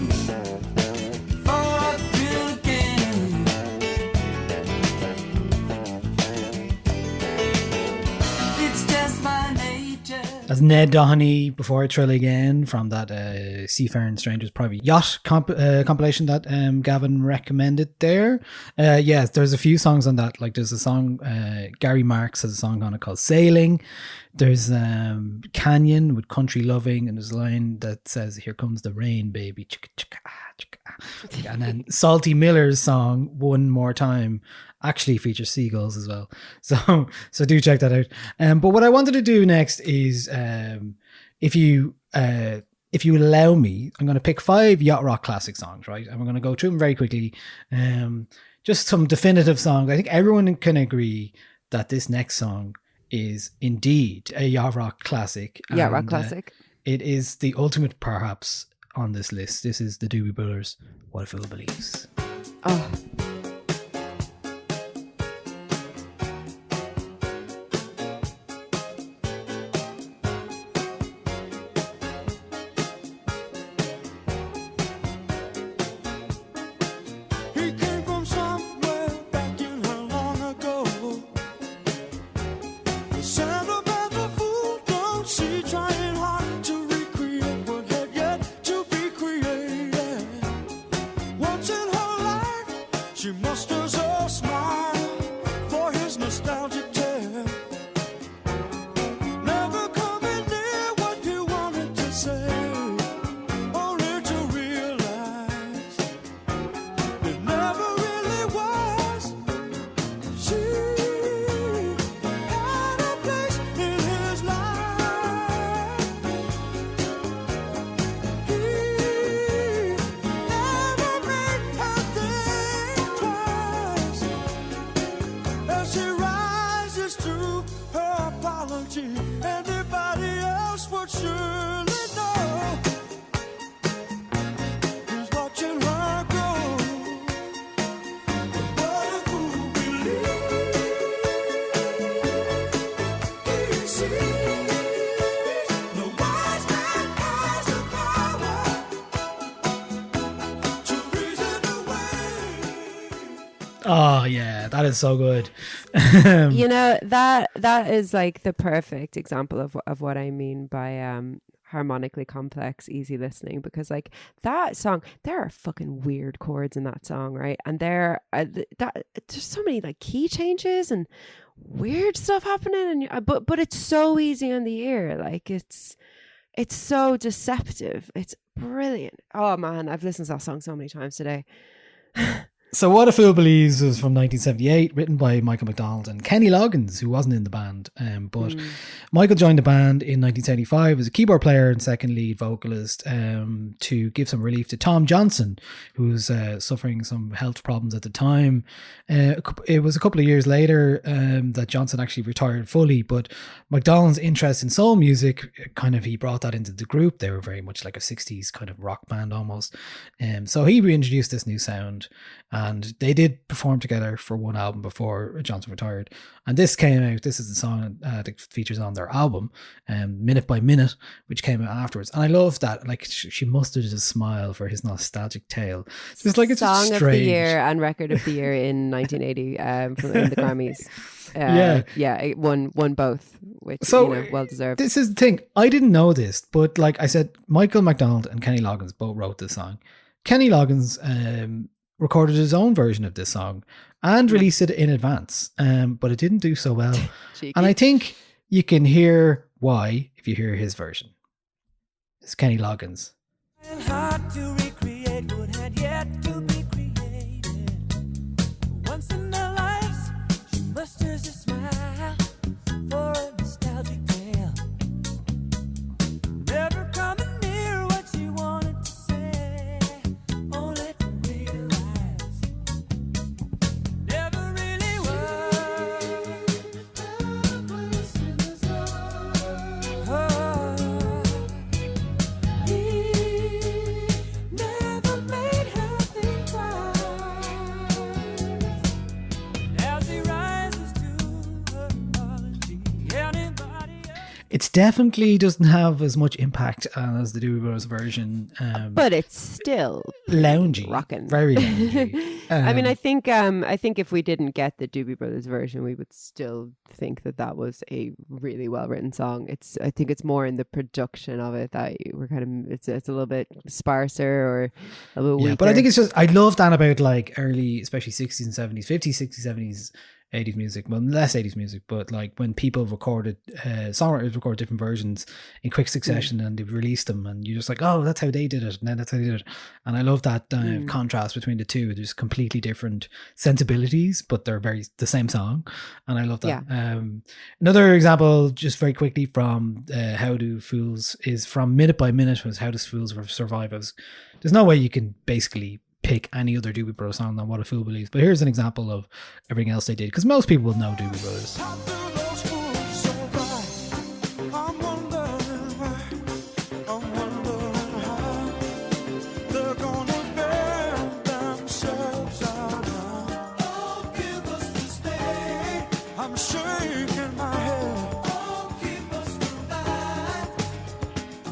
before I feel again. It's just my nature. That's Ned Doheney, Before I Thrill Again, from that Seafaring Strangers Private Yacht compilation that Gavin recommended there. Yes, there's a few songs on that. Like there's a song, Gary Marks has a song on it called Sailing. There's Canyon with Country Loving, and there's a line that says, "Here comes the rain, baby." Chicka, chicka, ah, chicka, ah. And then Salty Miller's song, One More Time, actually features seagulls as well. So do check that out. But what I wanted to do next is, if you allow me, I'm going to pick 5 yacht rock classic songs, right? And we're going to go through them very quickly. Just some definitive songs. I think everyone can agree that this next song is indeed a yacht rock classic. Yacht rock And, classic. it is the ultimate, perhaps, on this list. This is the Doobie Brothers, What a Fool Believes. Oh, He came from somewhere back in her long ago. The sentimental fool don't see, trying hard to recreate what had yet to be created. Once in her life, she musters a smile for his nostalgic tale. Never coming near what he wanted to say, only to realize it never really was. She had a place in his life. He never made her think twice. As she rises to her apology, anybody else would surely know. He's watching her go. What a fool believes he sees. No wise man has the power to reason away. Oh yeah, that is so good. you know, that is like the perfect example of what I mean by harmonically complex, easy listening, because like that song, there are fucking weird chords in that song, right? And there there's so many like key changes and weird stuff happening, and but it's so easy on the ear, like it's so deceptive. It's brilliant. Oh man, I've listened to that song so many times today. So What a Fool Believes was from 1978, written by Michael McDonald and Kenny Loggins, who wasn't in the band. But Michael joined the band in 1975 as a keyboard player and second lead vocalist to give some relief to Tom Johnson, who was suffering some health problems at the time. It was a couple of years later that Johnson actually retired fully, but McDonald's interest in soul music, kind of, he brought that into the group. They were very much like a 60s kind of rock band almost. So he reintroduced this new sound, and they did perform together for one album before Johnson retired. And this came out, this is the song that features on their album, Minute by Minute, which came out afterwards. And I love that, like, she mustered a smile for his nostalgic tale. It's like, it's Song just of strange. the Year and Record of the Year in 1980 from in the Grammys. It won both, which, So, you know, well deserved. This is the thing. I didn't know this, but like I said, Michael McDonald and Kenny Loggins both wrote this song. Kenny Loggins recorded his own version of this song and released it in advance, but it didn't do so well. Cheeky. And I think you can hear why if you hear his version. It's Kenny Loggins. And hard to recreate what had yet to be created. Once in their lives, she musters a smile for a nostalgic tale. Never coming near what she wanted to say, only to realize never really was. He never made her think twice. As he rises to her apology, anybody else. It definitely doesn't have as much impact as the Doobie Brothers version. But it's still Loungy. rocking. Very loungy. I mean, I think if we didn't get the Doobie Brothers version, we would still think that was a really well written song. I think it's more in the production of it that we're kind of it's a little bit sparser or a little weaker. Yeah, but I think it's just, I love that about like early, especially 60s and 70s, 50s, 60s, 70s, 80s music. Well, less 80s music, but like when people recorded, songwriters record different versions in quick succession and they released them, and you're just like, oh, that's how they did it, and then that's how they did it. And I love that contrast between the two. There's completely different sensibilities, but they're the same song, and I love that. Yeah. Another example, just very quickly, from How Do Fools, is from Minute by Minute, was How Does Fools Survive. There's no way you can basically pick any other Doobie Brothers song than What a Fool Believes, but here's an example of everything else they did, because most people will know Doobie Brothers. How do those fools survive? I'm wondering why. I'm wondering how. shaking my head.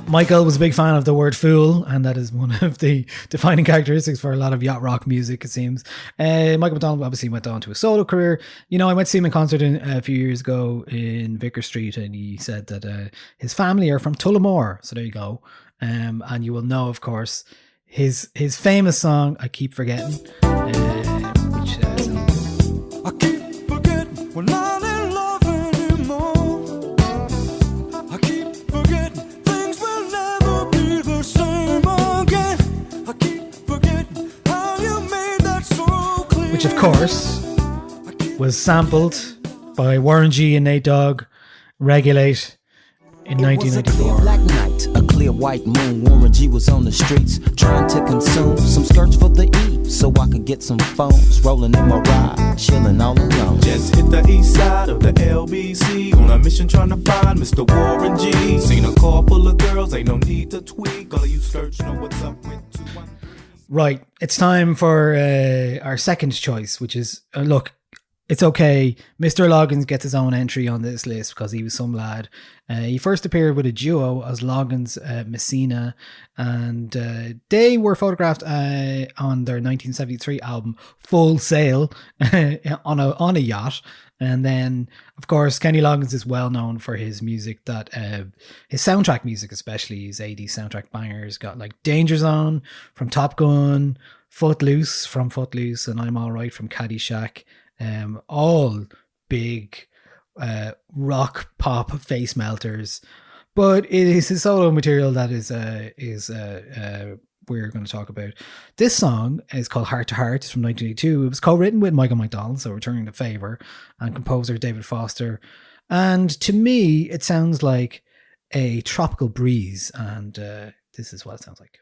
Michael was a big fan of the word fool, and that is one of the defining characteristics for a lot of yacht rock music, it seems. Michael McDonald obviously went on to a solo career. You know, I went to see him in concert a few years ago in Vicar Street, and he said that his family are from Tullamore. So there you go. And you will know, of course, his famous song, I Keep Forgetting, which sounds I keep forgetting we're not in love anymore. I keep forgetting things will never be the same again. I keep forgetting how you made that so clear. which of course was sampled by Warren G and Nate Dogg, Regulate, in It was a clear 1994. black night, a clear white moon. Warren G was on the streets trying to consume some skirts for the E, so I could get some phones. Rolling in my ride, chilling all alone. Just hit the east side of the LBC on a mission trying to find Mr. Warren G. Seen a car full of girls, ain't no need to tweak. All of you search know what's up with 2-1. Right, it's time for our second choice, which is, look, it's okay. Mr. Loggins gets his own entry on this list because he was some lad. He first appeared with a duo as Loggins Messina, and they were photographed on their 1973 album Full Sail on a yacht. And then, of course, Kenny Loggins is well known for his music, that his soundtrack music, especially his 80s soundtrack bangers, got like Danger Zone from Top Gun, Footloose from Footloose, and I'm Alright from Caddyshack. All big rock pop face melters, but it is his solo material that is we're going to talk about. This song is called Heart to Heart. It's from 1982. It was co-written with Michael McDonald, so returning the favor, and composer David Foster. And to me, it sounds like a tropical breeze, and this is what it sounds like.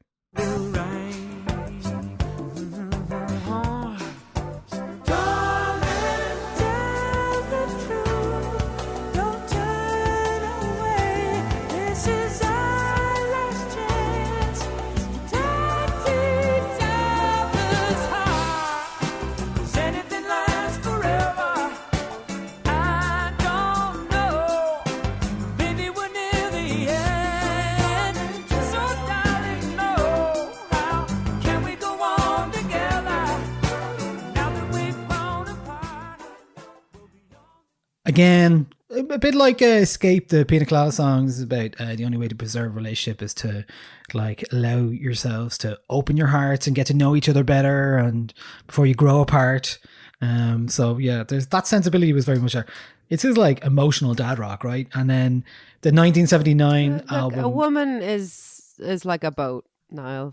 Again, a bit like Escape, the Pina Colada songs, is about the only way to preserve a relationship is to like allow yourselves to open your hearts and get to know each other better, and before you grow apart. So yeah, there's that sensibility was very much there. It's his like emotional dad rock, right? And then the 1979 album. A woman is like a boat, Niall.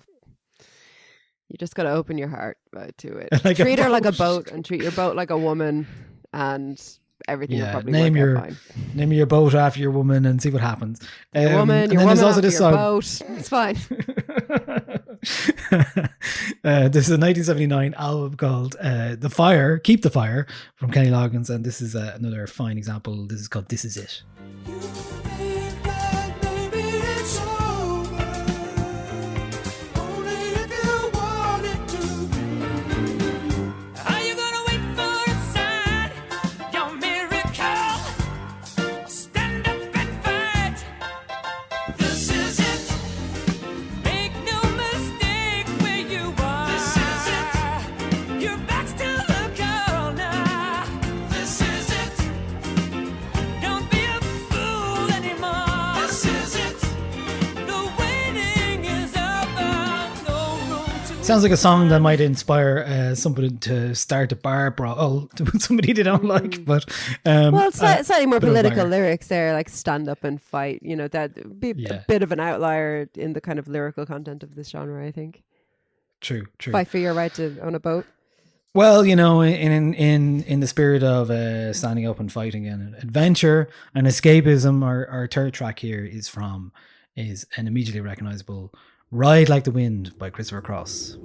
You just got to open your heart to it. Like treat her like a boat. boat, and treat your boat like a woman, and everything will probably name work your out fine. name your boat after your woman and see what happens. Your woman, and your then woman there's also after this your song. boat. It's fine. This is a 1979 album called The Fire, Keep the Fire, from Kenny Loggins, and this is another fine example. This is called This Is It. Sounds like a song that might inspire somebody to start a bar brawl. Somebody they don't like, but Well, it's slightly more bit of a political banger. lyrics there, like stand up and fight. You know, that be Yeah. a bit of an outlier in the kind of lyrical content of this genre, I think. True. Fight for your right to own a boat. Well, you know, in the spirit of standing up and fighting and adventure and escapism, our third track here is an immediately recognizable Ride Like the Wind by Christopher Cross.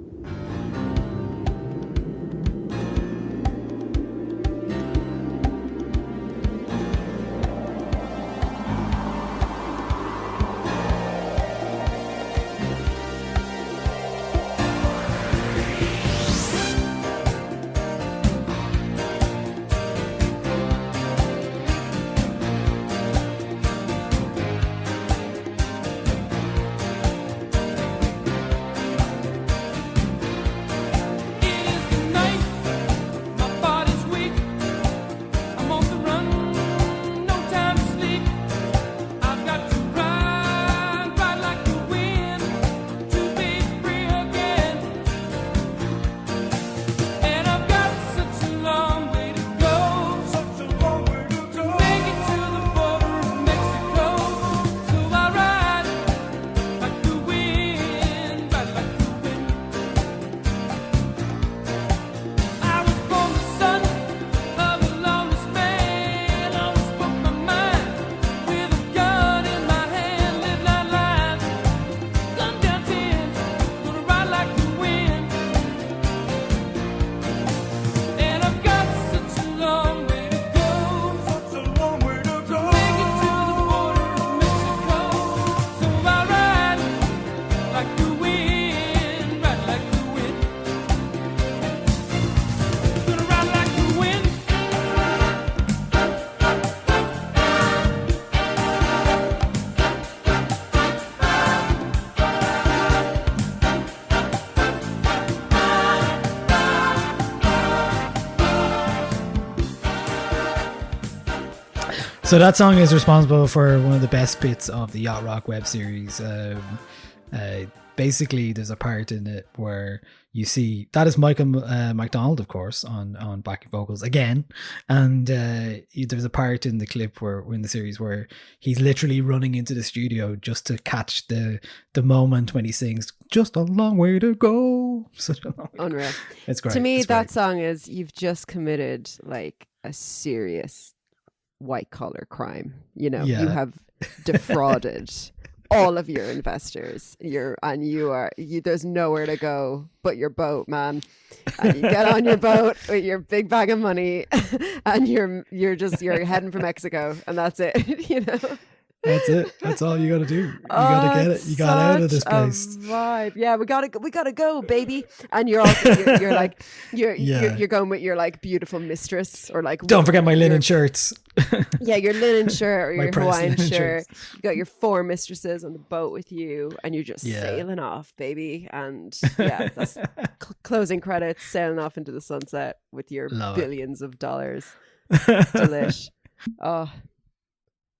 So that song is responsible for one of the best bits of the Yacht Rock web series. Basically, there's a part in it where you see that is Michael McDonald, of course, on backing vocals again, and there's a part in the clip where in the series where he's literally running into the studio just to catch the moment when he sings "Just a Long Way to Go." Such a long way. Unreal. It's great. To me, It's that great. song is you've just committed like a serious white collar crime. You know, Yeah. you have defrauded all of your investors. There's nowhere to go but your boat, man. And you get on your boat with your big bag of money, and you're heading for Mexico, and that's it. You know. That's it. That's all you got to do. You got to get it. You got out of this such place. a vibe. Yeah, we gotta go, baby. And you're also you're like you're going with your like beautiful mistress, or like Don't forget my linen shirts. yeah, your linen shirt or My your pressed Hawaiian linen shirt. shirts. You got your 4 mistresses on the boat with you, and you're just Yeah. sailing off, baby. And yeah, that's closing credits, sailing off into the sunset with your Love it. billions of dollars. Delish. Oh,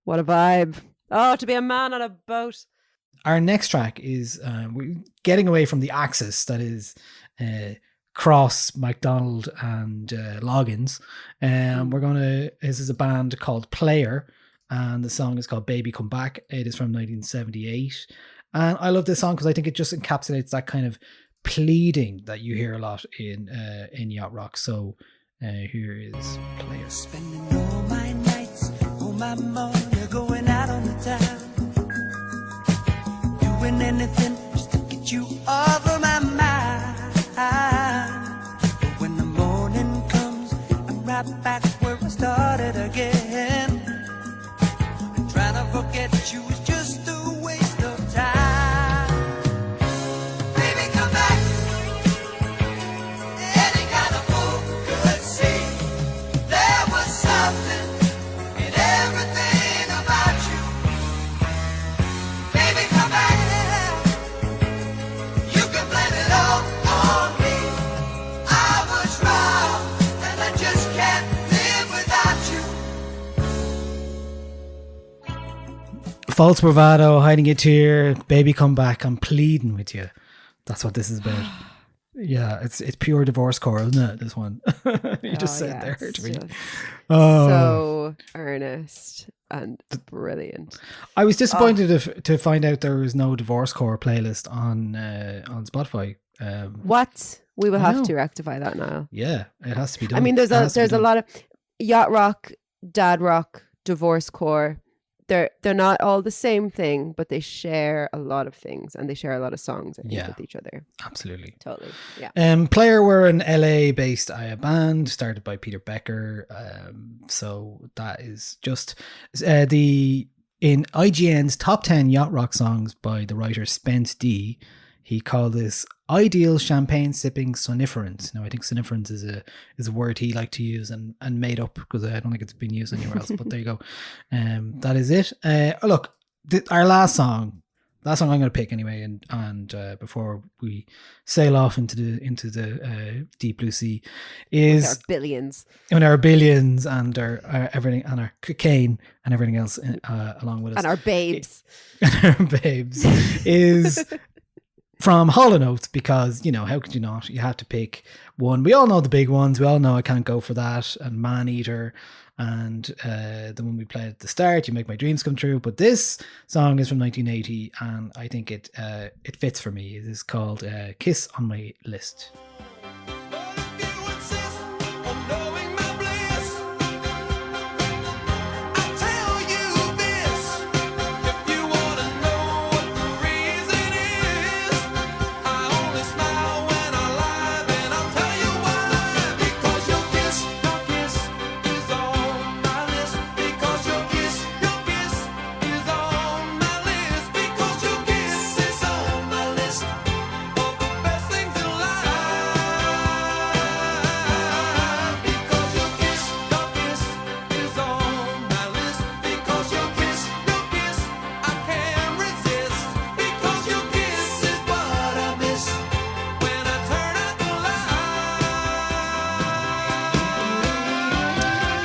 what a vibe. Oh, to be a man on a boat. Our next track is we're getting away from the axis that is Cross, McDonald, and Loggins. This is a band called Player, and the song is called Baby Come Back. It is from 1978. And I love this song because I think it just encapsulates that kind of pleading that you hear a lot in Yacht Rock. So here is Player. Spending all my nights on my money, going out on the town, doing anything just to get you off of my mind. But when the morning comes, I'm right back where I started again. And trying to forget you is just a waste of time. Baby, come back. Any kind of fool could see there was something in everything about you. Baby, come back. You can blame it all on me. I was wrong, and I just can't live without you. False bravado, hiding a tear, baby come back, I'm pleading with you. That's what this is about. Yeah, it's pure divorce core, isn't it? This one. You just said yeah, there it's to me. just Oh, so earnest and brilliant. I was disappointed to find out there was no divorce core playlist on Spotify. What? We will I have know. to rectify that now. Yeah, it has to be done. I mean, It has to be there's a done. lot of yacht rock, dad rock, divorce core. They're not all the same thing, but they share a lot of things, and they share a lot of songs, I think, Yeah. with each other. Absolutely. Totally. Yeah. Player were an LA-based band started by Peter Becker. So that is just in IGN's top 10 yacht rock songs by the writer Spence D. He called this ideal champagne sipping soniferance. Now I think soniferance is a word he liked to use and made up because I don't think it's been used anywhere else. But there you go. That is it. Look, our last song I'm going to pick anyway, and before we sail off into the deep blue sea, is There are billions. and our billions and our everything and our cocaine and everything else along with us And our babes. and our babes is from Hall & Oates, because how could you not? You have to pick one. We all know the big ones. We all know I Can't Go For That and Man Eater, and the one we played at the start, You Make My Dreams Come True. But this song is from 1980, and I think it fits for me. It is called Kiss on My List. But if you insist on knowing my bliss, I'll tell you this. If you wanna know what the reason is, I only smile when I lie, then I'll tell you why. Because your kiss is on my list. Because your kiss is on my list. Because your kiss is on my list of the best things in life.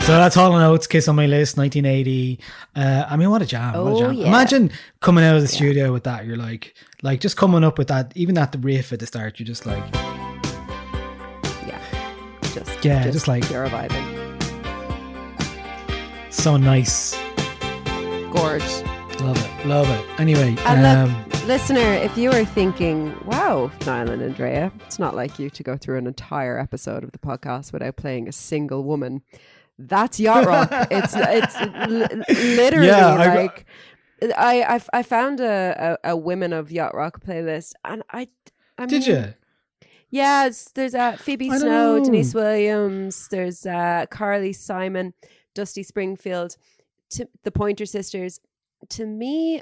So that's Hall & Oates, Kiss on My List, 1980. I mean, what a jam. What a Oh, jam. yeah. Imagine coming out of the studio with that. You're like just coming up with that, even at the riff at the start, you're just like, just like pure vibing. so nice. Gorge. Love it. Anyway, And listener, if you are thinking, wow, Niall and Andrea, it's not like you to go through an entire episode of the podcast without playing a single woman. That's Yacht Rock. It's literally like I found a Women of Yacht Rock playlist, and I did mean, you? Yeah, there's Phoebe I don't Snow, know. Denise Williams, there's Carly Simon, Dusty Springfield, the Pointer Sisters. To me,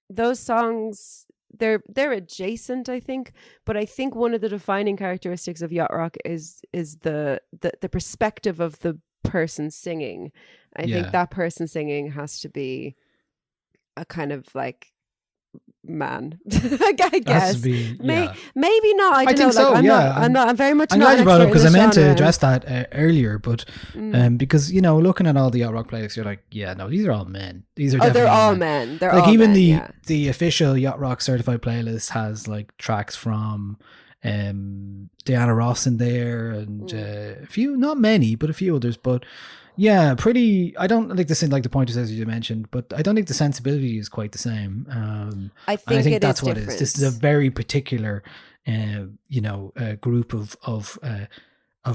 those songs they're adjacent, I think, but I think one of the defining characteristics of Yacht Rock is the perspective of the person singing. I think that person singing has to be a kind of like man. I guess Has to be, yeah. Maybe not. I don't think know. so, yeah. I'm very much. I'm not glad an you brought it up expert because in I this meant to genre. address that earlier, but because looking at all the Yacht Rock playlists, you're like, yeah, no, these are all men. These are definitely they're all men. men. They're Like all even men, the official Yacht Rock certified playlist has like tracks from Diana Ross in there and a few, not many, but a few others. But yeah, pretty. I don't like the Pointer Sisters you mentioned, but I don't think the sensibility is quite the same. I think and it is what it is. different. This is a very particular, group of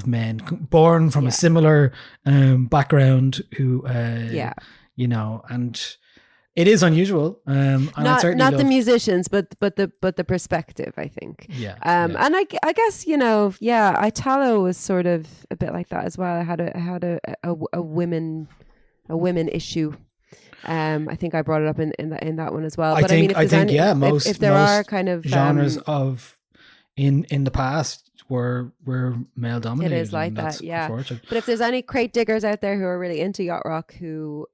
men born from a similar background who, and it is unusual. And I not certainly the love- musicians, but the perspective, I think. Yeah. And I guess Italo was sort of a bit like that as well. I had a women issue. I think I brought it up in that one as well. But most if there are kind of genres of in the past were male dominated. It is like and that's that, yeah. unfortunate. But if there's any crate diggers out there who are really into Yacht Rock, who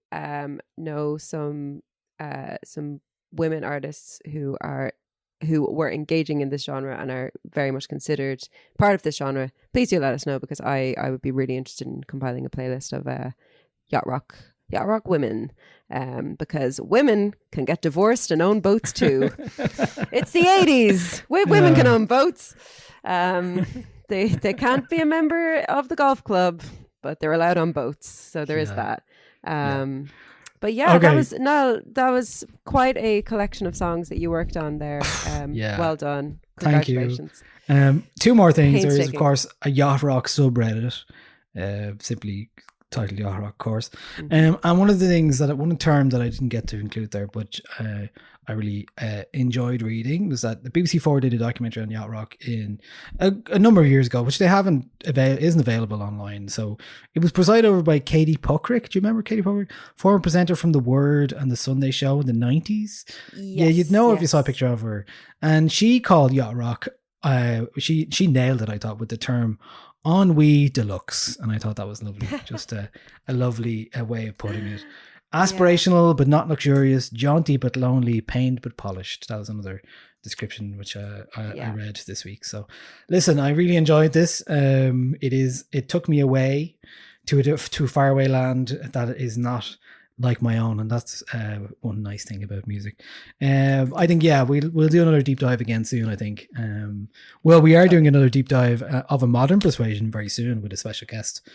know some women artists who were engaging in this genre and are very much considered part of this genre, please do let us know, because I would be really interested in compiling a playlist of Yacht Rock women, because women can get divorced and own boats too. It's the 80s. Women can own boats. They can't be a member of the golf club, but they're allowed on boats. So there is that. But yeah, Okay. that was quite a collection of songs that you worked on there. Well done. Thank you. Congratulations. Two more things. There is, of Painstaking. course, a Yacht Rock subreddit, simply titled Yacht Rock course. And one of the term that I didn't get to include there, but I really enjoyed reading, was that the BBC4 did a documentary on Yacht Rock in a number of years ago, which they isn't available online. So it was presided over by Katie Puckrick. Do you remember Katie Puckrick? Former presenter from The Word and The Sunday Show in the 90s. Yeah, you'd know if you saw a picture of her. And she called Yacht Rock, she nailed it, I thought, with the term ennui deluxe, and I thought that was lovely. Just a lovely way of putting it. Aspirational but not luxurious, jaunty but lonely, pained but polished. That was another description which I read this week. So listen, I really enjoyed this. It took me away to a faraway land that is not like my own, and that's one nice thing about music. I think we'll do another deep dive again soon. I think we are doing another deep dive of a modern persuasion very soon with a special guest,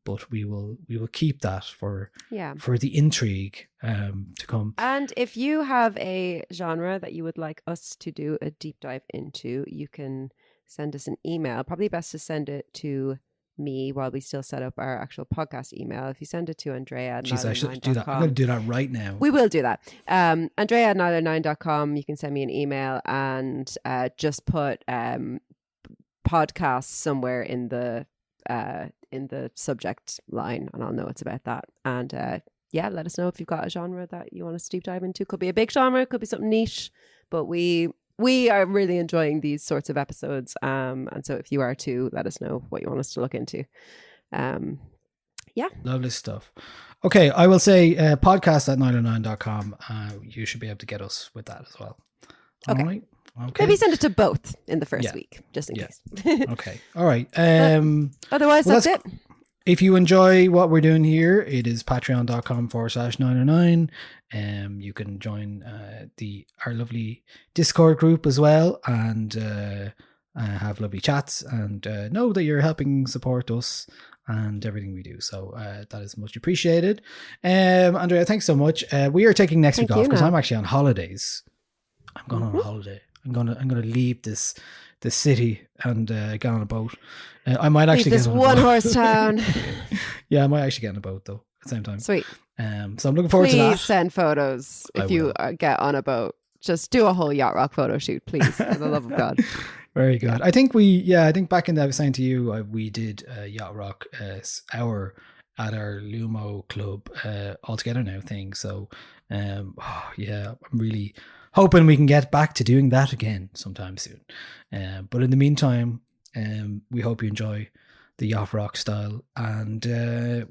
but we will keep that for the intrigue to come. And if you have a genre that you would like us to do a deep dive into, you can send us an email. Probably best to send it to me while we still set up our actual podcast email. If you send it to Andrea at Jeez, I should do that. I'm going to do that right now. We will do that. Andrea at neither9.com. You can send me an email and just put podcast somewhere in the subject line, and I'll know it's about that. And let us know if you've got a genre that you want us to deep dive into. Could be a big genre, could be something niche, but we are really enjoying these sorts of episodes. And so if you are too, let us know what you want us to look into. Lovely stuff. Okay, I will say podcast at 909.com. You should be able to get us with that as well. Okay. All right. Okay. Maybe send it to both in the first week, just in case. Okay. All right. Otherwise, that's it. If you enjoy what we're doing here, it is patreon.com/909. You can join our lovely Discord group as well, and have lovely chats, and know that you're helping support us and everything we do. So that is much appreciated. Andrea, thanks so much. We are taking next week off because I'm actually on holidays. I'm going on a holiday. I'm gonna leave this city and get on a boat. I might actually Leave this get on a one boat. horse town. Yeah, I might actually get on a boat though at the same time. Sweet. So I'm looking forward to Please that. send photos if you get on a boat. Just do a whole Yacht Rock photo shoot, please, for the love of God. Very good. I think back in the, I was saying to you, we did Yacht Rock hour at our Lumo club all together now thing. So I'm really hoping we can get back to doing that again sometime soon. But in the meantime, we hope you enjoy the Yacht Rock style, and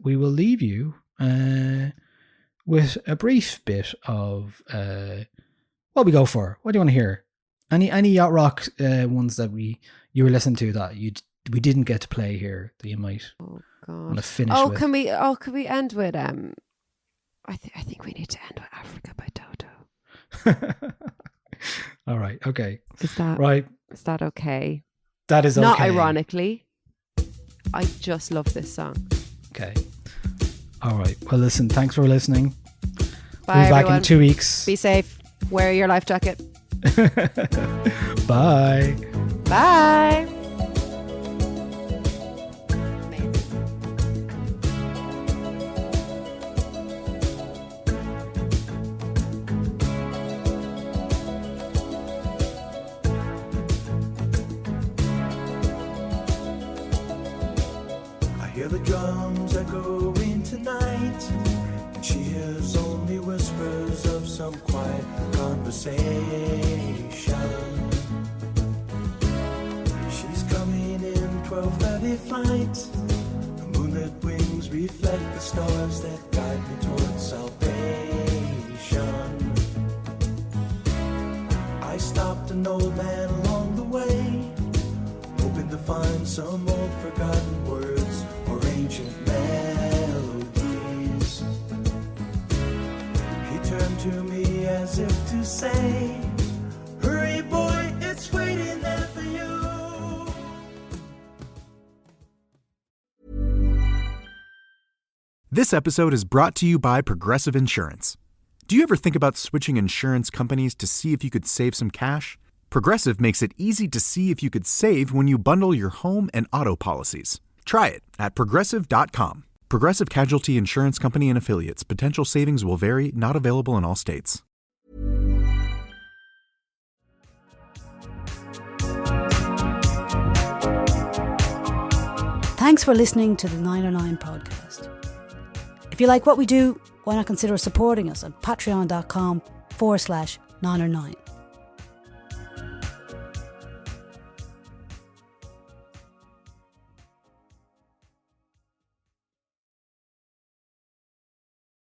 we will leave you with a brief bit of what we go for. What do you want to hear? Any Yacht Rock ones that you were listening to that we didn't get to play here that you might want to finish with? Can we end with I think we need to end with Africa by Toto. All right. Okay. Is that right? Is that okay? That is okay. Not ironically. I just love this song. Okay. All right. Well, listen. Thanks for listening. Bye, we'll be back everyone. in 2 weeks. Be safe. Wear your life jacket. Bye. Bye. I hear the drums echoing tonight, and she hears only whispers of some quiet conversation. She's coming in 12:30 flight. The moonlit wings reflect the stars that guide me towards salvation. I stopped an old man along the way, hoping to find some old forgotten words or ancient melodies. He turned to me as if to say, hurry boy, it's waiting there for you. This episode is brought to you by Progressive Insurance. Do you ever think about switching insurance companies to see if you could save some cash? Progressive makes it easy to see if you could save when you bundle your home and auto policies. Try it at Progressive.com. Progressive Casualty Insurance Company and Affiliates. Potential savings will vary, not available in all states. Thanks for listening to the 909 podcast. If you like what we do, why not consider supporting us at patreon.com/909.